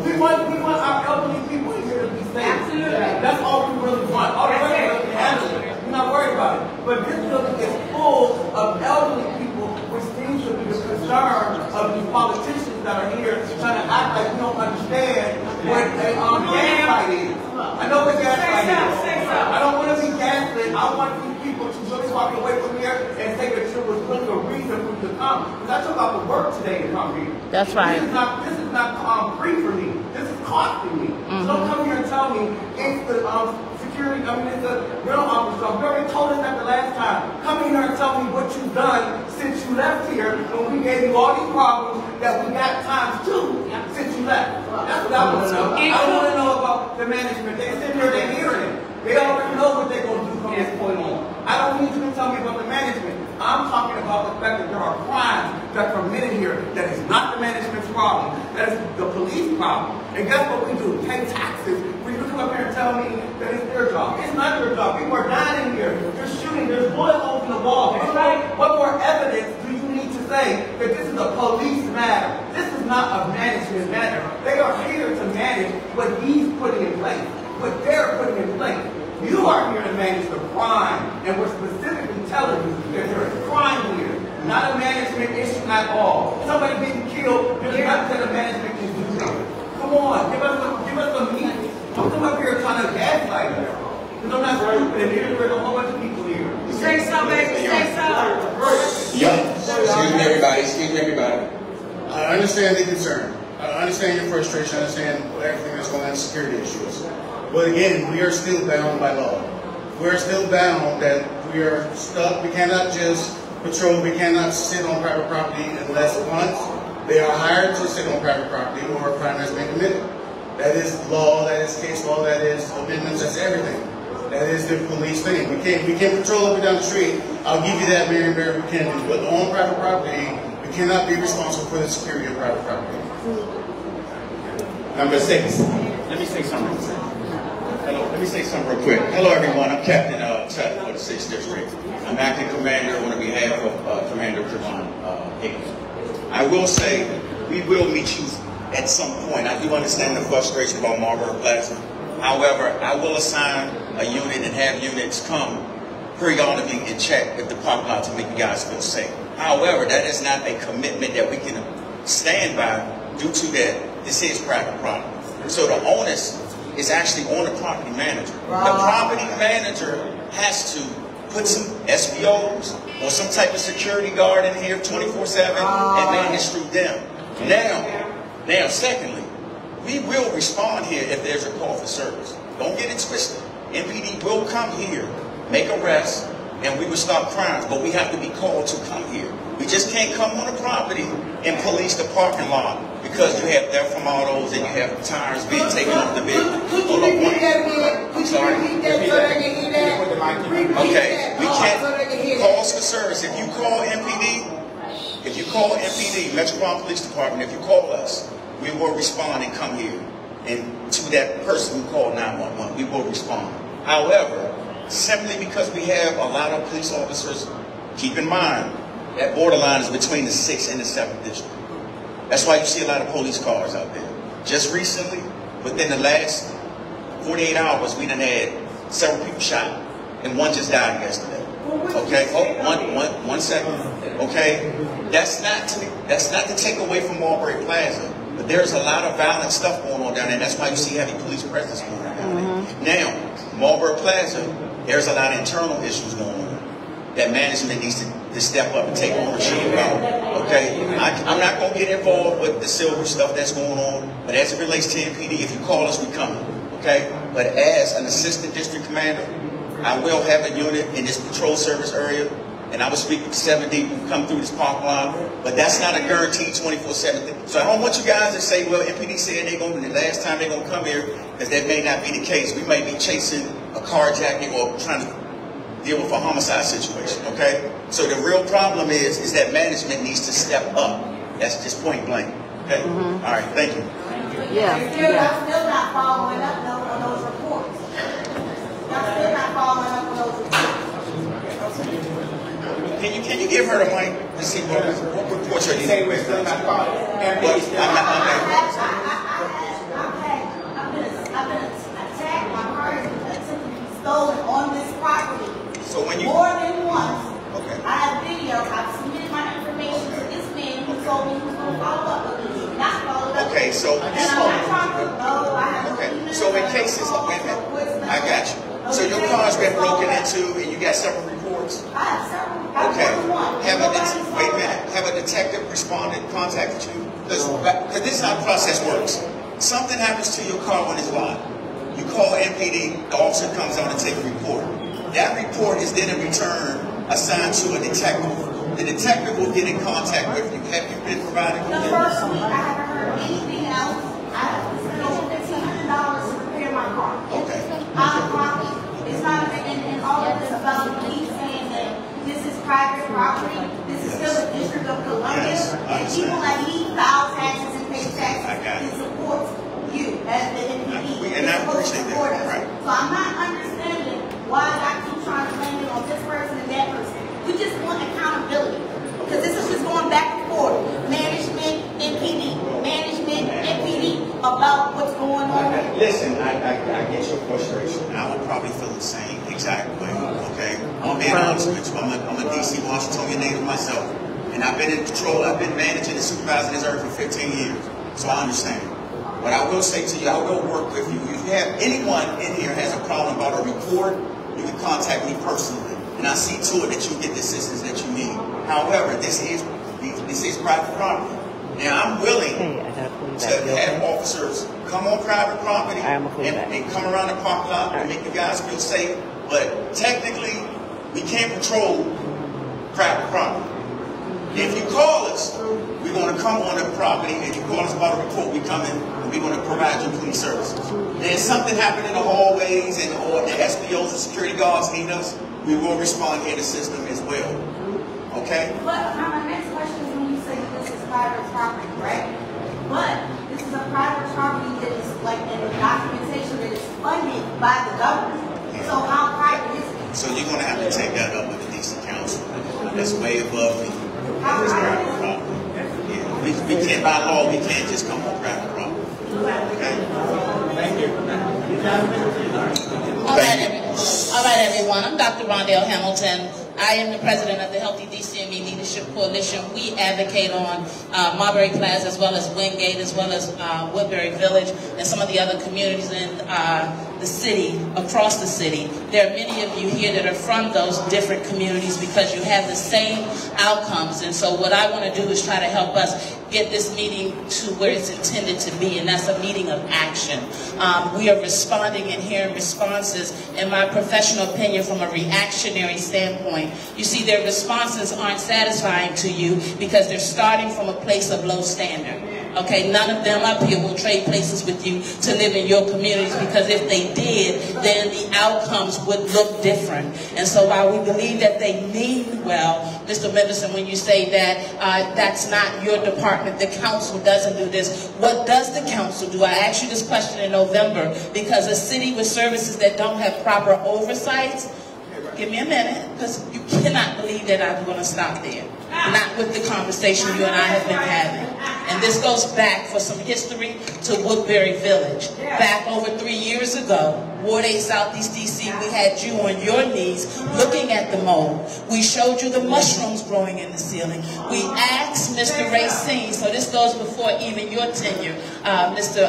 We want our elderly people in here to be safe. Absolutely. That's all we really want. All the rest of us can handle it. We're not worried about it. But this building is full of elderly people, which seems to be the concern of these politicians that are here trying to act like we don't understand what a gaslight is. I know what gaslight is. I don't want to be gaslit. I want these people to really walk away from here and say that there was really a reason for you to come. Because I took out the work today to come here. That's right. This is not free for me. This is costing me. So don't come here and tell me it's the security, it's the rental officer. I'm very told us that the last time. Come in here and tell me what you've done since you left here when we gave you all these problems that we got times 2 since you left. That's what I want to know. I don't want to know about the management. They sit here, they're hearing it. They already know what they're going to do from this point on. I don't need you to tell me about the management. I'm talking about the fact that there are crimes that are committed here that is not the management's problem. That is the police problem. And guess what we do? Pay taxes. When you come up here and tell me that it's their job. It's not their job. People are dying here. They're shooting. There's bullet holes in the wall. What more evidence do you need to say that this is a police matter? This is not a management matter. They are here to manage what he's putting in place, what they're putting in place. You are here to manage the crime, and we're specifically telling you that there is crime here, not a management issue at all. Somebody getting killed, there's nothing that a management can do something. Come on, give us some meat. Don't come up here trying to gaslight us. Because I'm not stupid, and there's a whole bunch of people here. Say something, baby, say something. Excuse me, everybody. I understand the concern. I understand your frustration. I understand everything that's going on, security issues. But again, we are still bound by law. We are still bound that we are stuck. We cannot just patrol. We cannot sit on private property unless once they are hired to sit on private property or a crime has been committed. That is law. That is case law. That is amendments. That's everything. That is the police thing. We can't patrol up and down the street. I'll give you that, Mary. We can do. But on private property, we cannot be responsible for the security of private property. Number 6. Let me say something. Hello, let me say something real quick. Hello, everyone. I'm Captain Tut for the 6th District. I'm acting commander on behalf of Commander Javon Higgins. I will say we will meet you at some point. I do understand the frustration about Marlboro Plaza. However, I will assign a unit and have units come periodically and check if the parking lot to make you guys feel safe. However, that is not a commitment that we can stand by due to that this is private property. So the onus is actually on the property manager. The property manager has to put some SPOs or some type of security guard in here 24/7 and manage through them. Now, secondly, we will respond here if there's a call for service. Don't get it twisted. MPD will come here, make arrests, and we will stop crimes, but we have to be called to come here. We just can't come on the property and police the parking lot because you have deformados and you have tires being taken off the vehicle. Could you repeat that again? I'm sorry. Okay, we can't calls for service. If you call MPD, Metropolitan Police Department, if you call us, we will respond and come here. And to that person who called 911, we will respond. However, simply because we have a lot of police officers, keep in mind, that borderline is between the 6th and the 7th district. That's why you see a lot of police cars out there. Just recently, within the last 48 hours, we done had several people shot, and one just died yesterday. Okay, one second. Okay, that's not to take away from Marlboro Plaza, but there's a lot of violent stuff going on down there. That's why you see heavy police presence going on down there. Now, Marlboro Plaza, there's a lot of internal issues going on that management needs to step up and take ownership about. Okay, I'm not going to get involved with the silver stuff that's going on, but as it relates to MPD, if you call us, we coming. Okay, but as an assistant district commander, I will have a unit in this patrol service area, and I will speak with 70 who come through this park line, but that's not a guaranteed 24/7 thing. So I don't want you guys to say, well, MPD said they're going to, the last time they're going to come here, because that may not be the case. We may be chasing a carjacking or trying to deal with a homicide situation, okay? So the real problem is that management needs to step up. That's just point blank, okay? All right, thank you. I'm still not following up on those reports. I'm still not following up on those reports. Can you give her the mic to see what reports are you? I've been attacked. My car has been attempted to be stolen on this property. So when you more than once. Okay. I have video. I've submitted my information to this man who told me he was going to follow up with me. Not follow up. Okay, so and I'm not trying to I have okay. So in cases, wait a minute. I got you. So your car's been broken into, and you got several reports. I have several. Okay. Wait a minute. Have a detective responded, contacted you? Because this is how the process works. Something happens to your car when it's locked. You call MPD. The officer comes out and takes a report. That report is then in return assigned to a detective. The detective will get in contact with you. Have you been provided with the first week, I haven't heard anything else. I have spent over $1,500 to repair my car. Okay. Out of pocket. It's not, and all of this about me saying that this is private property. This is still the District of Columbia. Yes, and people like me file taxes and pay taxes and support you as the MPD. And I appreciate that. Right. So I'm not understanding why I keep trying to blame it on this person and that person. We just want accountability. Because this is just going back and forth. Management, MPD. Management, MPD. About what's going on. Listen, I get your frustration. I would probably feel the same exact way. Okay? I'm being honest with you. I'm a DC Washingtonian native myself. And I've been in patrol. I've been managing and supervising this area for 15 years. So I understand. But I will say to you, I will work with you. If you have anyone in here has a problem about a report, you can contact me personally, and I see to it that you get the assistance that you need. However, this is private property. Now, I'm willing to have officers come on private property and come around the parking lot and make you guys feel safe, but technically, we can't patrol private property. If you call us, we're going to come on the property, and you call us about a report, we come in, and we're going to provide you police services. Then something happened in the hallways, and or the SPOs and security guards need us, we will respond here in the system as well. Okay? But my next question is when you say that this is private property, right? But this is a private property that is like in the documentation that is funded by the government. So how private is it? So you're going to have to take that up with the DC Council. That's way above me. It's private property. Yeah. We can't, by law, we can't just come on private property. Okay? Thank you. All right, everyone. I'm Dr. Rondell Hamilton. I am the president of the Healthy DCME Leadership Coalition. We advocate on Marbury Plaza as well as Wingate as well as Woodbury Village and some of the other communities in the city, across the city. There are many of you here that are from those different communities because you have the same outcomes. And so what I want to do is try to help us get this meeting to where it's intended to be, and that's a meeting of action. We are responding and hearing responses, in my professional opinion, from a reactionary standpoint. You see, their responses aren't satisfying to you because they're starting from a place of low standard. Okay, none of them up here will trade places with you to live in your communities, because if they did, then the outcomes would look different. And so while we believe that they mean well, Mr. Mendelson, when you say that that's not your department, the council doesn't do this, what does the council do? I asked you this question in November because a city with services that don't have proper oversight, give me a minute, because you cannot believe that I'm going to stop there. Not with the conversation you and I have been having. And this goes back for some history to Woodbury Village. Back over 3 years ago, Ward 8 Southeast DC, we had you on your knees looking at the mold. We showed you the mushrooms growing in the ceiling. We asked Mr. Racine, so this goes before even your tenure, Mr.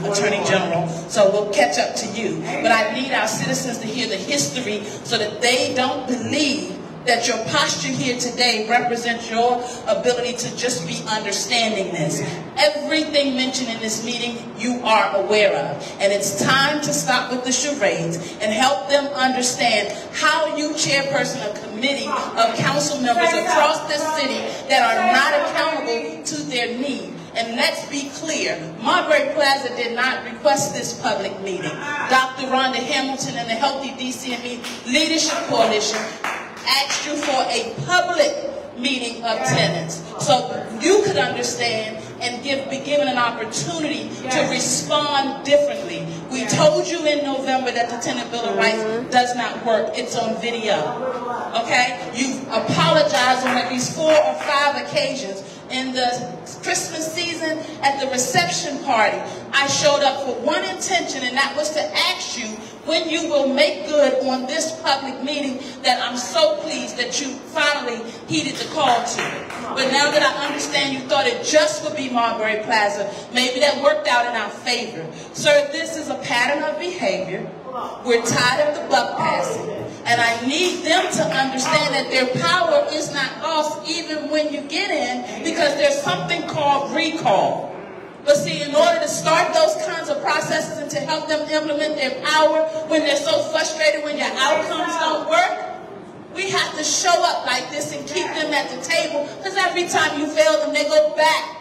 Attorney General, so we'll catch up to you. But I need our citizens to hear the history so that they don't believe that your posture here today represents your ability to just be understanding this. Everything mentioned in this meeting you are aware of. And it's time to stop with the charades and help them understand how you, chairperson, a committee of council members across this city that are not accountable to their need. And let's be clear, Marbury Plaza did not request this public meeting. Dr. Rhonda Hamilton and the Healthy DCME Leadership Coalition asked you for a public meeting of tenants so you could understand and be given an opportunity to respond differently. We told you in November that the Tenant Bill of Rights does not work. It's on video. Okay? You've apologized on at least 4 or 5 occasions. In the Christmas season, at the reception party, I showed up for one intention, and that was to ask you when you will make good on this public meeting that I'm so pleased that you finally heeded the call to. But now that I understand you thought it just would be Marbury Plaza, maybe that worked out in our favor. Sir, this is a pattern of behavior. We're tired of the buck passing. And I need them to understand that their power is not lost even when you get in, because there's something called recall. But see, in order to start those kinds of processes and to help them implement their power when they're so frustrated when your outcomes don't work, we have to show up like this and keep them at the table, because every time you fail them, they go back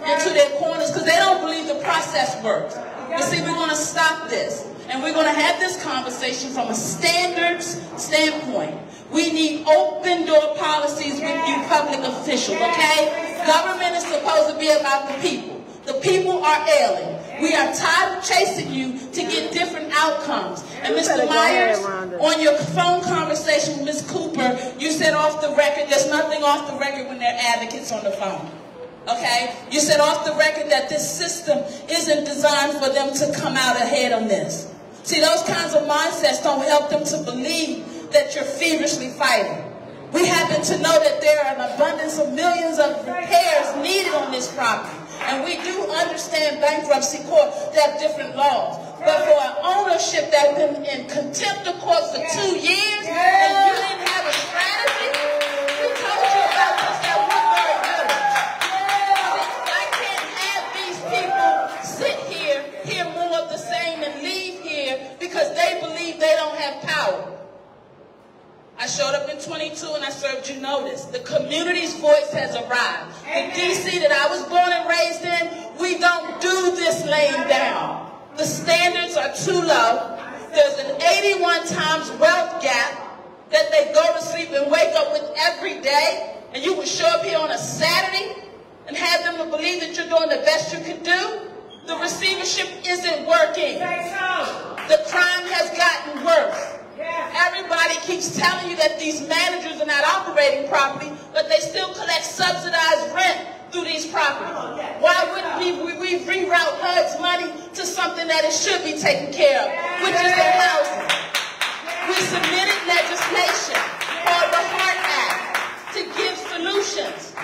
into their corners because they don't believe the process works. But see, we're going to stop this. And we're going to have this conversation from a standards standpoint. We need open door policies with you public officials, okay? Government is supposed to be about the people. The people are ailing. We are tired of chasing you to get different outcomes. And Mr. Myers, on your phone conversation with Ms. Cooper, you said off the record, there's nothing off the record when they're advocates on the phone. Okay? You said off the record that this system isn't designed for them to come out ahead on this. See, those kinds of mindsets don't help them to believe that you're feverishly fighting. We happen to know that there are an abundance of millions of repairs needed on this property. And we do understand bankruptcy court, they have different laws. But for an ownership that's been in contempt of court for 2 years, and you didn't have a strategy, we told you about this at Woodbury Village. I can't have these people sit here, hear more of the same, and leave here because they believe they don't have power. I showed up in 22 and I served you notice. The community's voice has arrived. The DC that I was born and raised in, we don't do this laying down. The standards are too low. There's an 81 times wealth gap that they go to sleep and wake up with every day. And you would show up here on a Saturday and have them to believe that you're doing the best you can do. The receivership isn't working. The crime has gotten worse. Everybody keeps telling you that these managers are not operating properly, but they still collect subsidized rent through these properties. Why wouldn't we reroute HUD's money to something that it should be taken care of, which is the housing? We submitted legislation called the HEART Act to give solutions.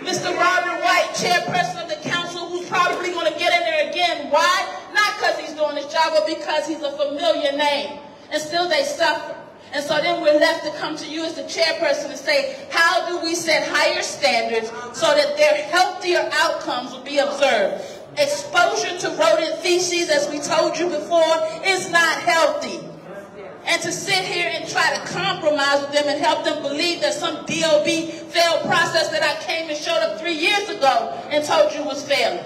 Mr. Robert White, chairperson of the council, who's probably going to get in there again. Why? Not because he's doing his job, but because he's a familiar name. And still they suffer. And so then we're left to come to you as the chairperson and say, how do we set higher standards so that their healthier outcomes will be observed? Exposure to rodent feces, as we told you before, is not healthy. And to sit here and try to compromise with them and help them believe that some DOB failed process that I came and showed up 3 years ago and told you was failing.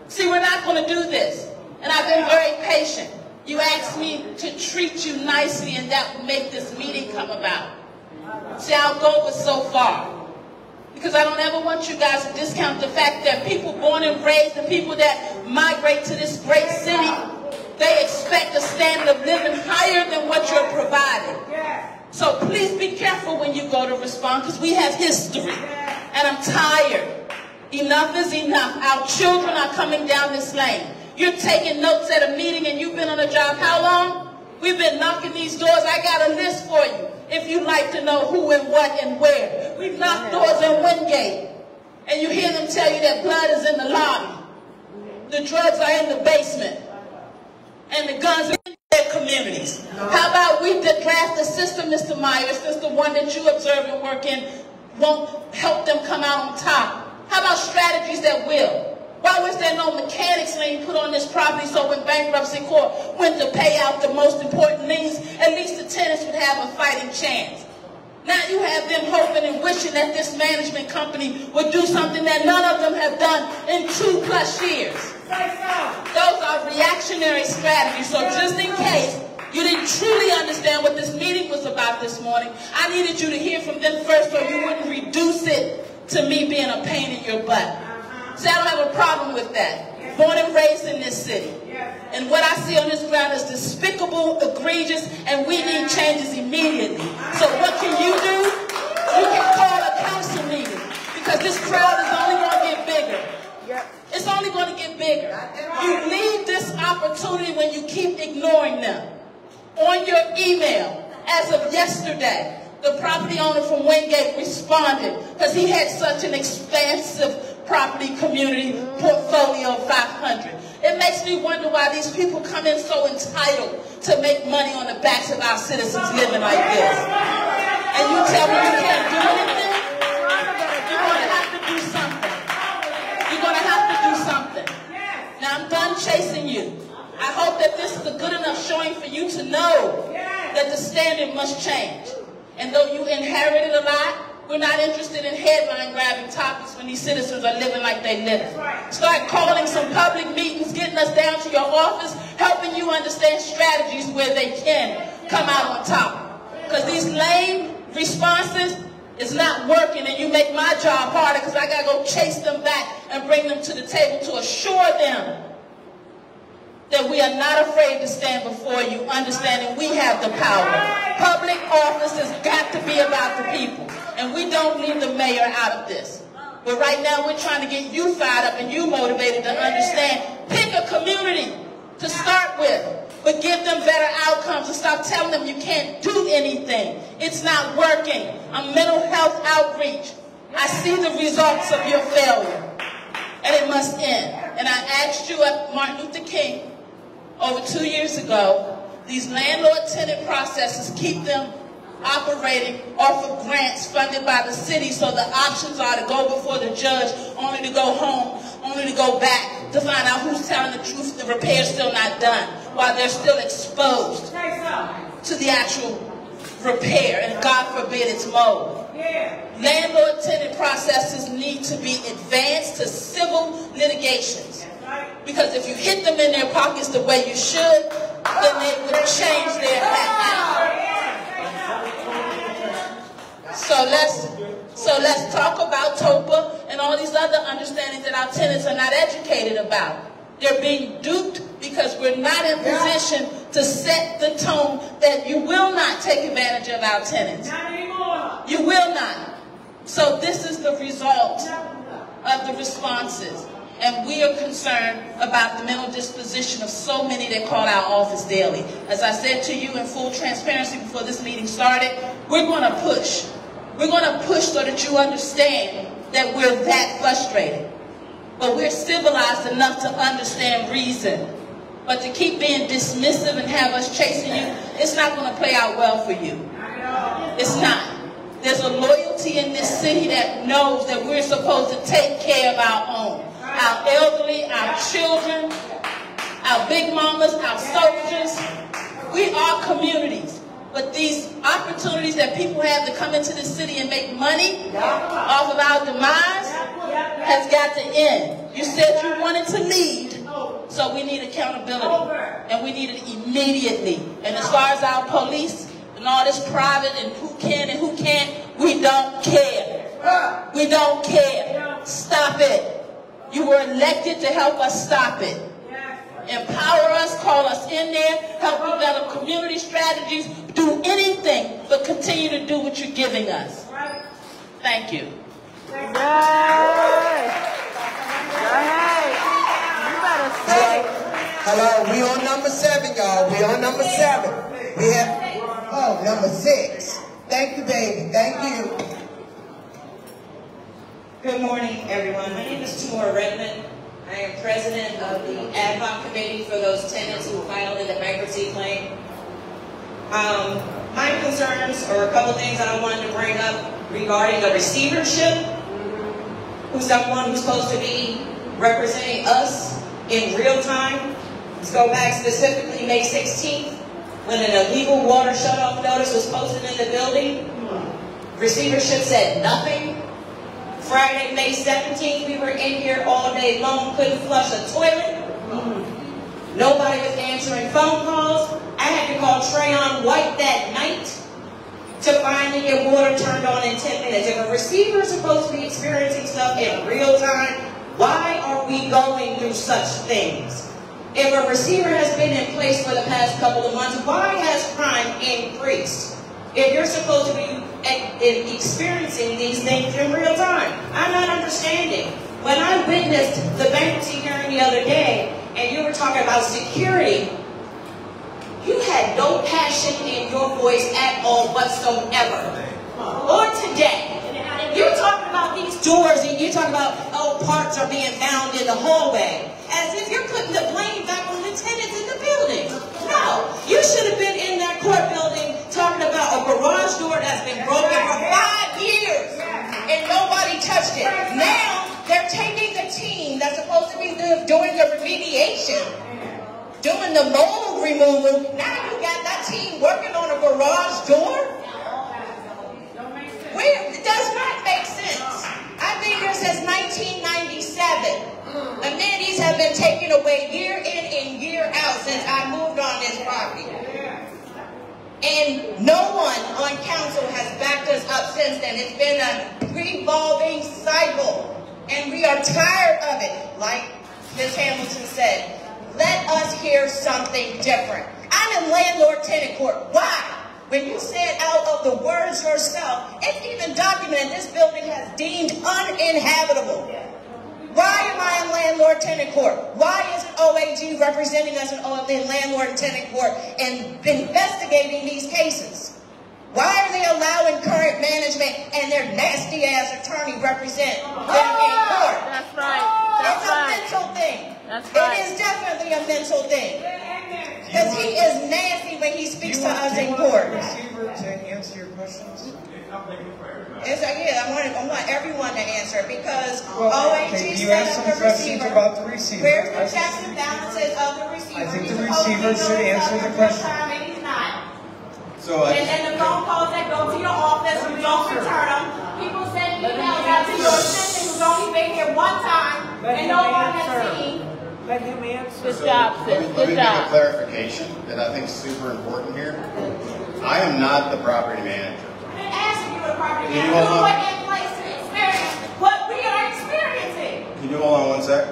See, we're not going to do this. And I've been very patient. You asked me to treat you nicely, and that would make this meeting come about. See, I'll go but so far. Because I don't ever want you guys to discount the fact that people born and raised, the people that migrate to this great city, they expect a standard of living higher than what you're providing. So please be careful when you go to respond, because we have history. And I'm tired Enough is enough. Our children are coming down this lane. You're taking notes at a meeting and you've been on a job how long? We've been knocking these doors. I got a list for you if you'd like to know who and what and where. We've knocked doors in Wingate. And you hear them tell you that blood is in the lobby. The drugs are in the basement. And the guns are in their communities. How about we draft a system, Mr. Myers, since the one that you observe and work in won't help them come out on top? How about strategies that will? Why was there no mechanics lien put on this property so when bankruptcy court went to pay out the most important liens, at least the tenants would have a fighting chance? Now you have them hoping and wishing that this management company would do something that none of them have done in 2+ years. Those are reactionary strategies. So just in case you didn't truly understand what this meeting was about this morning, I needed you to hear from them first so you wouldn't reduce it to me being a pain in your butt. See, I don't have a problem with that. Born and raised in this city. And what I see on this ground is despicable, egregious, and we need changes immediately. So what can you do? You can call a council meeting because this crowd is only going to get bigger. It's only going to get bigger. You leave this opportunity when you keep ignoring them. On your email, as of yesterday, the property owner from Wingate responded because he had such an expansive property community portfolio of 500. It makes me wonder why these people come in so entitled to make money on the backs of our citizens living like this. And you tell me you can't do anything? You're going to have to do something. You're going to have to do something. Now I'm done chasing you. I hope that this is a good enough showing for you to know that the standard must change. And though you inherited a lot, we're not interested in headline-grabbing topics when these citizens are living like they live. Start calling some public meetings, getting us down to your office, helping you understand strategies where they can come out on top. Because these lame responses is not working, and you make my job harder because I got to go chase them back and bring them to the table to assure them that we are not afraid to stand before you, understanding we have the power. Public office has got to be about the people. And we don't leave the mayor out of this. But right now we're trying to get you fired up and you motivated to understand. Pick a community to start with, but give them better outcomes and stop telling them you can't do anything. It's not working. A mental health outreach. I see the results of your failure. And it must end. And I asked you at Martin Luther King over 2 years ago, these landlord-tenant processes, keep them operating off of grants funded by the city, so the options are to go before the judge, only to go home, only to go back to find out who's telling the truth. The repair's still not done, while they're still exposed to the actual repair, and God forbid it's mold. Landlord-tenant processes need to be advanced to civil litigations, because if you hit them in their pockets the way you should, then they would change their act. So let's talk about TOPA and all these other understandings that our tenants are not educated about. They're being duped because we're not in position to set the tone that you will not take advantage of our tenants. Not anymore. You will not. So this is the result of the responses. And we are concerned about the mental disposition of so many that call our office daily. As I said to you in full transparency before this meeting started, we're going to push. We're going to push so that you understand that we're that frustrated. But we're civilized enough to understand reason. But to keep being dismissive and have us chasing you, it's not going to play out well for you. It's not. There's a loyalty in this city that knows that we're supposed to take care of our own. Our elderly, our children, our big mamas, our soldiers. We are communities. But these opportunities that people have to come into the city and make money off of our demise has got to end. You said you wanted to lead, so we need accountability. And we need it immediately. And as far as our police and all this private and who can and who can't, we don't care. We don't care. Stop it. You were elected to help us stop it. Empower us, call us in there, help develop community strategies, do anything but continue to do what you're giving us. Thank you. Hello, we on number 7, y'all. We on number 7. We have, number 6. Thank you, baby. Thank you. Good morning, everyone. My name is Tamora Redmond. I am president of the ad hoc committee for those tenants who filed in the bankruptcy claim. My concerns are a couple things that I wanted to bring up regarding the receivership. Who's someone who's supposed to be representing us in real time. Let's go back specifically May 16th, when an illegal water shutoff notice was posted in the building. Receivership said nothing. Friday, May 17th, we were in here all day long, couldn't flush a toilet. Nobody was answering phone calls. I had to call Trayon White that night to finally get water turned on in 10 minutes. If a receiver is supposed to be experiencing stuff in real time, why are we going through such things? If a receiver has been in place for the past couple of months, why has crime increased? If you're supposed to be experiencing these things in real time, I'm not understanding. When I witnessed the bankruptcy hearing the other day, and you were talking about security, you had no passion in your voice at all whatsoever. Or today. You're talking about these doors, and you're talking about, oh, parts are being found in the hallway. As if you're putting the blame back on the tenants in the building. No, you should have been in that court building talking about a garage door that's been broken for 5 years and nobody touched it. Now they're taking the team that's supposed to be doing the remediation, doing the mold removal. Now you got that team working on a garage door? It does not make sense. I've been here since 1997. Amenities have been taken away year in and year out since I moved on this property. And no one on council has backed us up since then. It's been a revolving cycle. And we are tired of it. Like Ms. Hamilton said, let us hear something different. I'm in landlord-tenant court. Why? When you said out of the words yourself, it's even documented this building has deemed uninhabitable. Why am I in landlord-tenant court? Why isn't OAG representing us in landlord-tenant court and investigating these cases? Why are they allowing current management and their nasty-ass attorney represent them in court? That's right. It's a mental thing. That's right. It is definitely a mental thing. Because he is nasty when he speaks to us in court. Do you want the receiver to answer your questions? I want everyone to answer because OAG you said asked some the questions receiver. about the receiver. Where's the checks and balances of the receiver? I think the receiver should answer the question. And he's not. So and the phone calls that go to your office, you don't return them. People send emails out to your assistant who's only been here one time and no one has seen. Let him answer. Good job, sis. Let me Good make a job. clarification that I think is super important here. I am not the property manager. And asking you a property Can you manager hold on? put in place to experience what we are experiencing. Can you hold on one sec?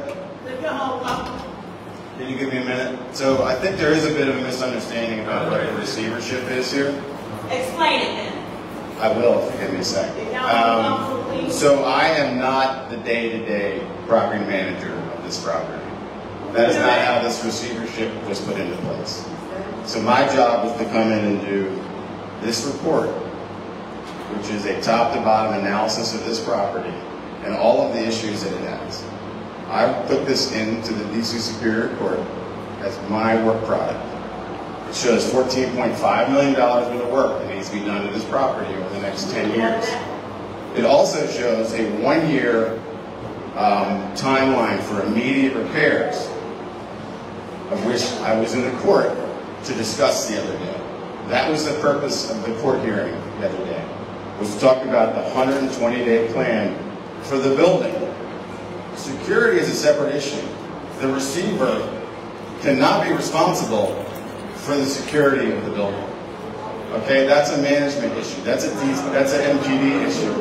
Can you give me a minute? So I think there is a bit of a misunderstanding about what the receivership is here. Explain it then. I will, if you give me a sec. So I am not the day-to-day property manager of this property. That is not how this receivership was put into place. So my job is to come in and do this report, which is a top-to-bottom analysis of this property and all of the issues that it has. I put this into the DC Superior Court as my work product. It shows $14.5 million worth of work that needs to be done to this property over the next 10 years. It also shows a 1-year timeline for immediate repairs, of which I was in the court to discuss the other day. That was the purpose of the court hearing the other day, was to talk about the 120-day plan for the building. Security is a separate issue. The receiver cannot be responsible for the security of the building. Okay, that's a management issue. That's an MPD issue.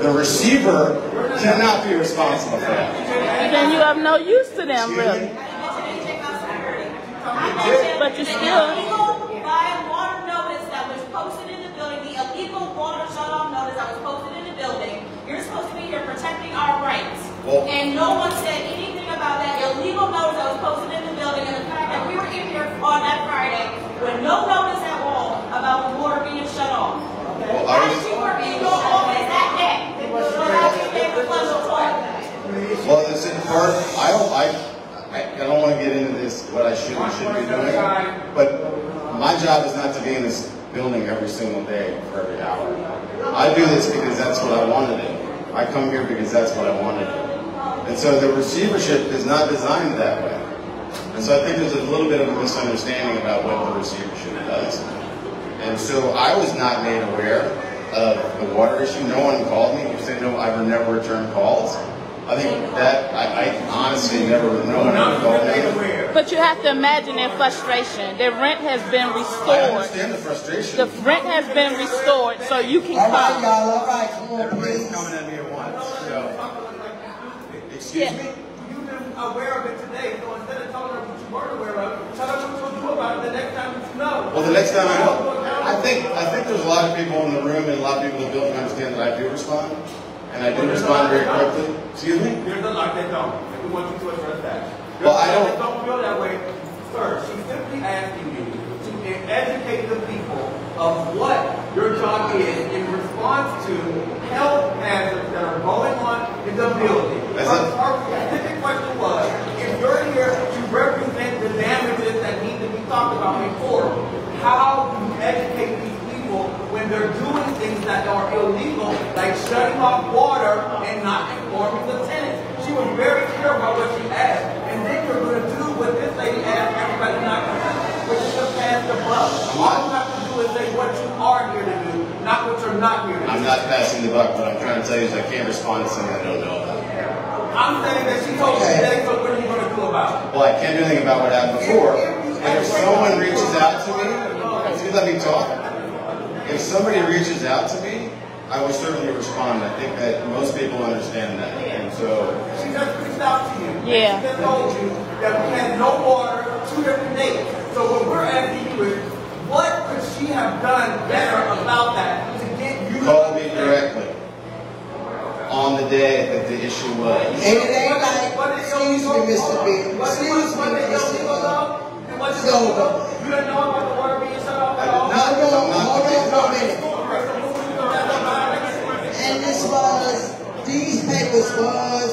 The receiver cannot be responsible for that. Then you have no use to them, really. But you still. Water notice that was posted in the building, the illegal water shut-off notice that was posted in the building. You're supposed to be here protecting our rights. And no one said anything about that illegal notice that was posted in the building and the fact that How did you work in your office that day? Well, it's in part, I don't want to get into this, what I should and shouldn't be doing, but my job is not to be in this building every single day for every hour. I do this because that's what I want to do. I come here because that's what I want to do. And so the receivership is not designed that way. And so I think there's a little bit of a misunderstanding about what the receivership does. And so I was not made aware of the water issue. No one called me. You say no, I've never returned calls. I think that, I honestly no one ever called me. But you have to imagine their frustration. Their rent has been restored. I understand the frustration. The rent has been restored, so you can come. All right, y'all, all right, come on, Everybody's please. coming at me at once. So, excuse me? You've been aware of it today, so instead of telling her what you weren't aware of, tell her what you'll do about it the next time that you know. Well, the next time I know. I think there's a lot of people in the room and a lot of people in the building understand that I do respond. And I do respond very quickly. Excuse me? There's a lot that don't, and we want you to address that. Well, I don't. Don't feel that way. Sir, she's simply asking you to educate the people of what your job is in response to health hazards that are going on in the building. Our specific question was, if you're here to represent the damages that need to be talked about before, how do you educate these people when they're doing things that are illegal, like shutting off water and not informing the tenants? She was very clear about what she asked, and then you're going to do what this lady asked everybody not to do, which is to pass the buck. All you have to do is say what you are here to do, not what you're not here to do. I'm not passing the buck. What I'm trying to tell you is I can't respond to something I don't know about. I'm saying that she told you today, so what are you going to do about it? Well, I can't do anything about what happened before. And if someone reaches out to me, if you let me talk, if somebody reaches out to me, I will certainly respond. I think that most people understand that. And so she just reached out to you. Yeah. She just told you that we had no water 2 different days. So what we're asking you is, what could she have done better about that to get you? Call me directly on the day that the issue was. And it ain't like, excuse me, Mr. B. Excuse me, Mr. Silver. You didn't know about the water being shut off at all? Hold on for a minute. And these papers was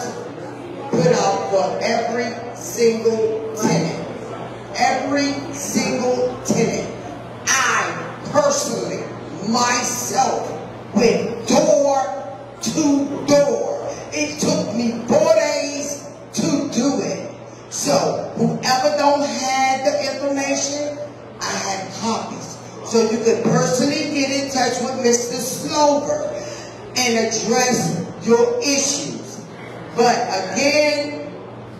put out for every single tenant. Every single tenant. I personally, myself, went door to door. It took me 4 days to do it. So whoever don't have the information, I had copies. So you could personally get in touch with Mr. Slover and address your issues. But again,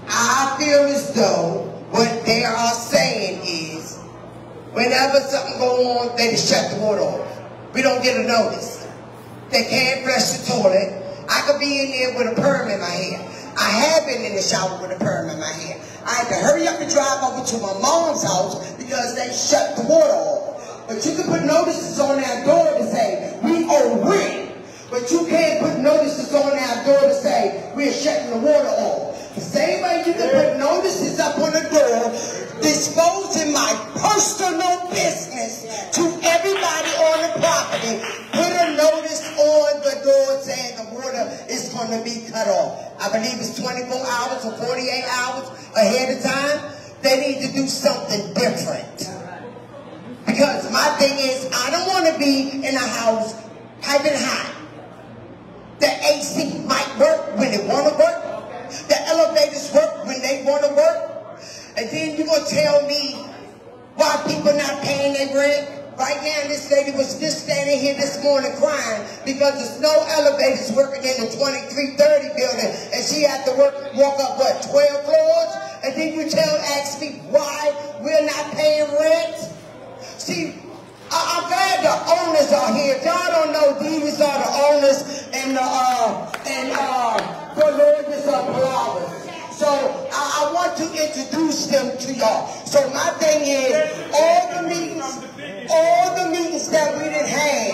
I feel as though what they are saying is, whenever something go on, they just shut the water off. We don't get a notice. They can't flush the toilet. I could be in there with a perm in my hair. I have been in the shower with a perm in my hair. I had to hurry up and drive over to my mom's house because they shut the water off. But you can put notices on our door to say, we owe rent. But you can't put notices on our door to say, we're shutting the water off. The same way you can put notices up on the door disclosing my personal business to everybody on the property. Put a notice on the door saying the water is going to be cut off. I believe it's 24 hours or 48 hours ahead of time. They need to do something different. Because my thing is, I don't want to be in a house piping hot. The AC might work when they want to work. The elevators work when they want to work. And then you're going to tell me why people not paying their rent? Right now, this lady was just standing here this morning crying because there's no elevators working in the 2330 building, and she had to walk up, what, 12 floors? And then you ask me why we're not paying rent? See, I'm glad the owners are here. If y'all don't know, these are the owners and the lawyers of Palawas. So I want to introduce them to y'all. So my thing is, all the meetings that we done had,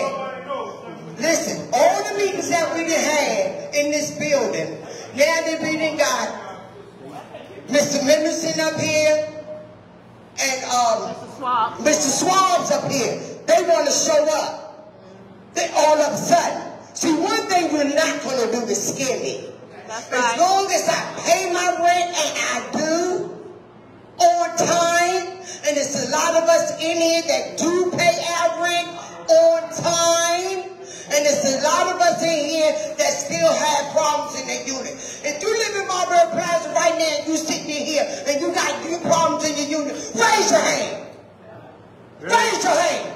listen, all the meetings that we done had in this building, now that we done got Mr. Mendelson up here and Mr. Swab's up here. They want to show up. They all of a sudden. See, one thing you're not going to do is scare me. As long as I pay my rent, and I do, on time, and there's a lot of us in here that do pay our rent on time, and there's a lot of us in here that still have problems in their unit. If you live in Marbury Plaza right now and you sitting in here and you got problems in your unit, raise your hand. Raise your hand.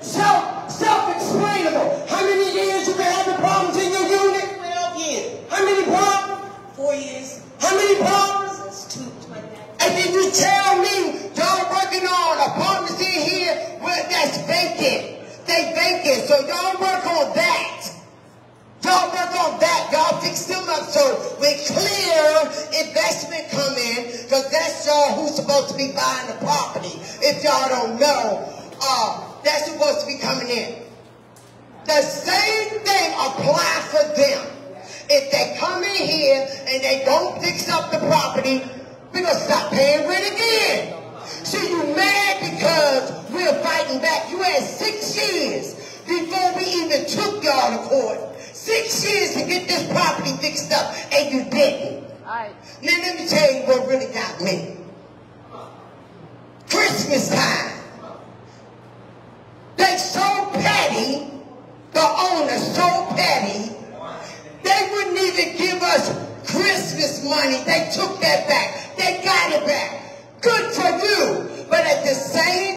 Self-explainable. How many years you been having problems in your unit? 12 years. How many problems? 4 years. How many problems? That's 2. And then you tell me y'all working on apartments in here where that's vacant. They vacant, so y'all work on that. Y'all work on that. Y'all fix them up so when clear investment come in, because that's y'all who's supposed to be buying the property. If y'all don't know, that's supposed to be coming in. The same thing apply for them. If they come in here and they don't fix up the property, we're going to stop paying rent again. See, you mad because we're fighting back. You had 6 years before we even took y'all to court. 6 years to get this property fixed up, and you didn't. Now, let me tell you what really got me. Christmas time. They so petty, the owner's so petty, they wouldn't even give us Christmas money. They took that back. They got it back. Good for you. But at the same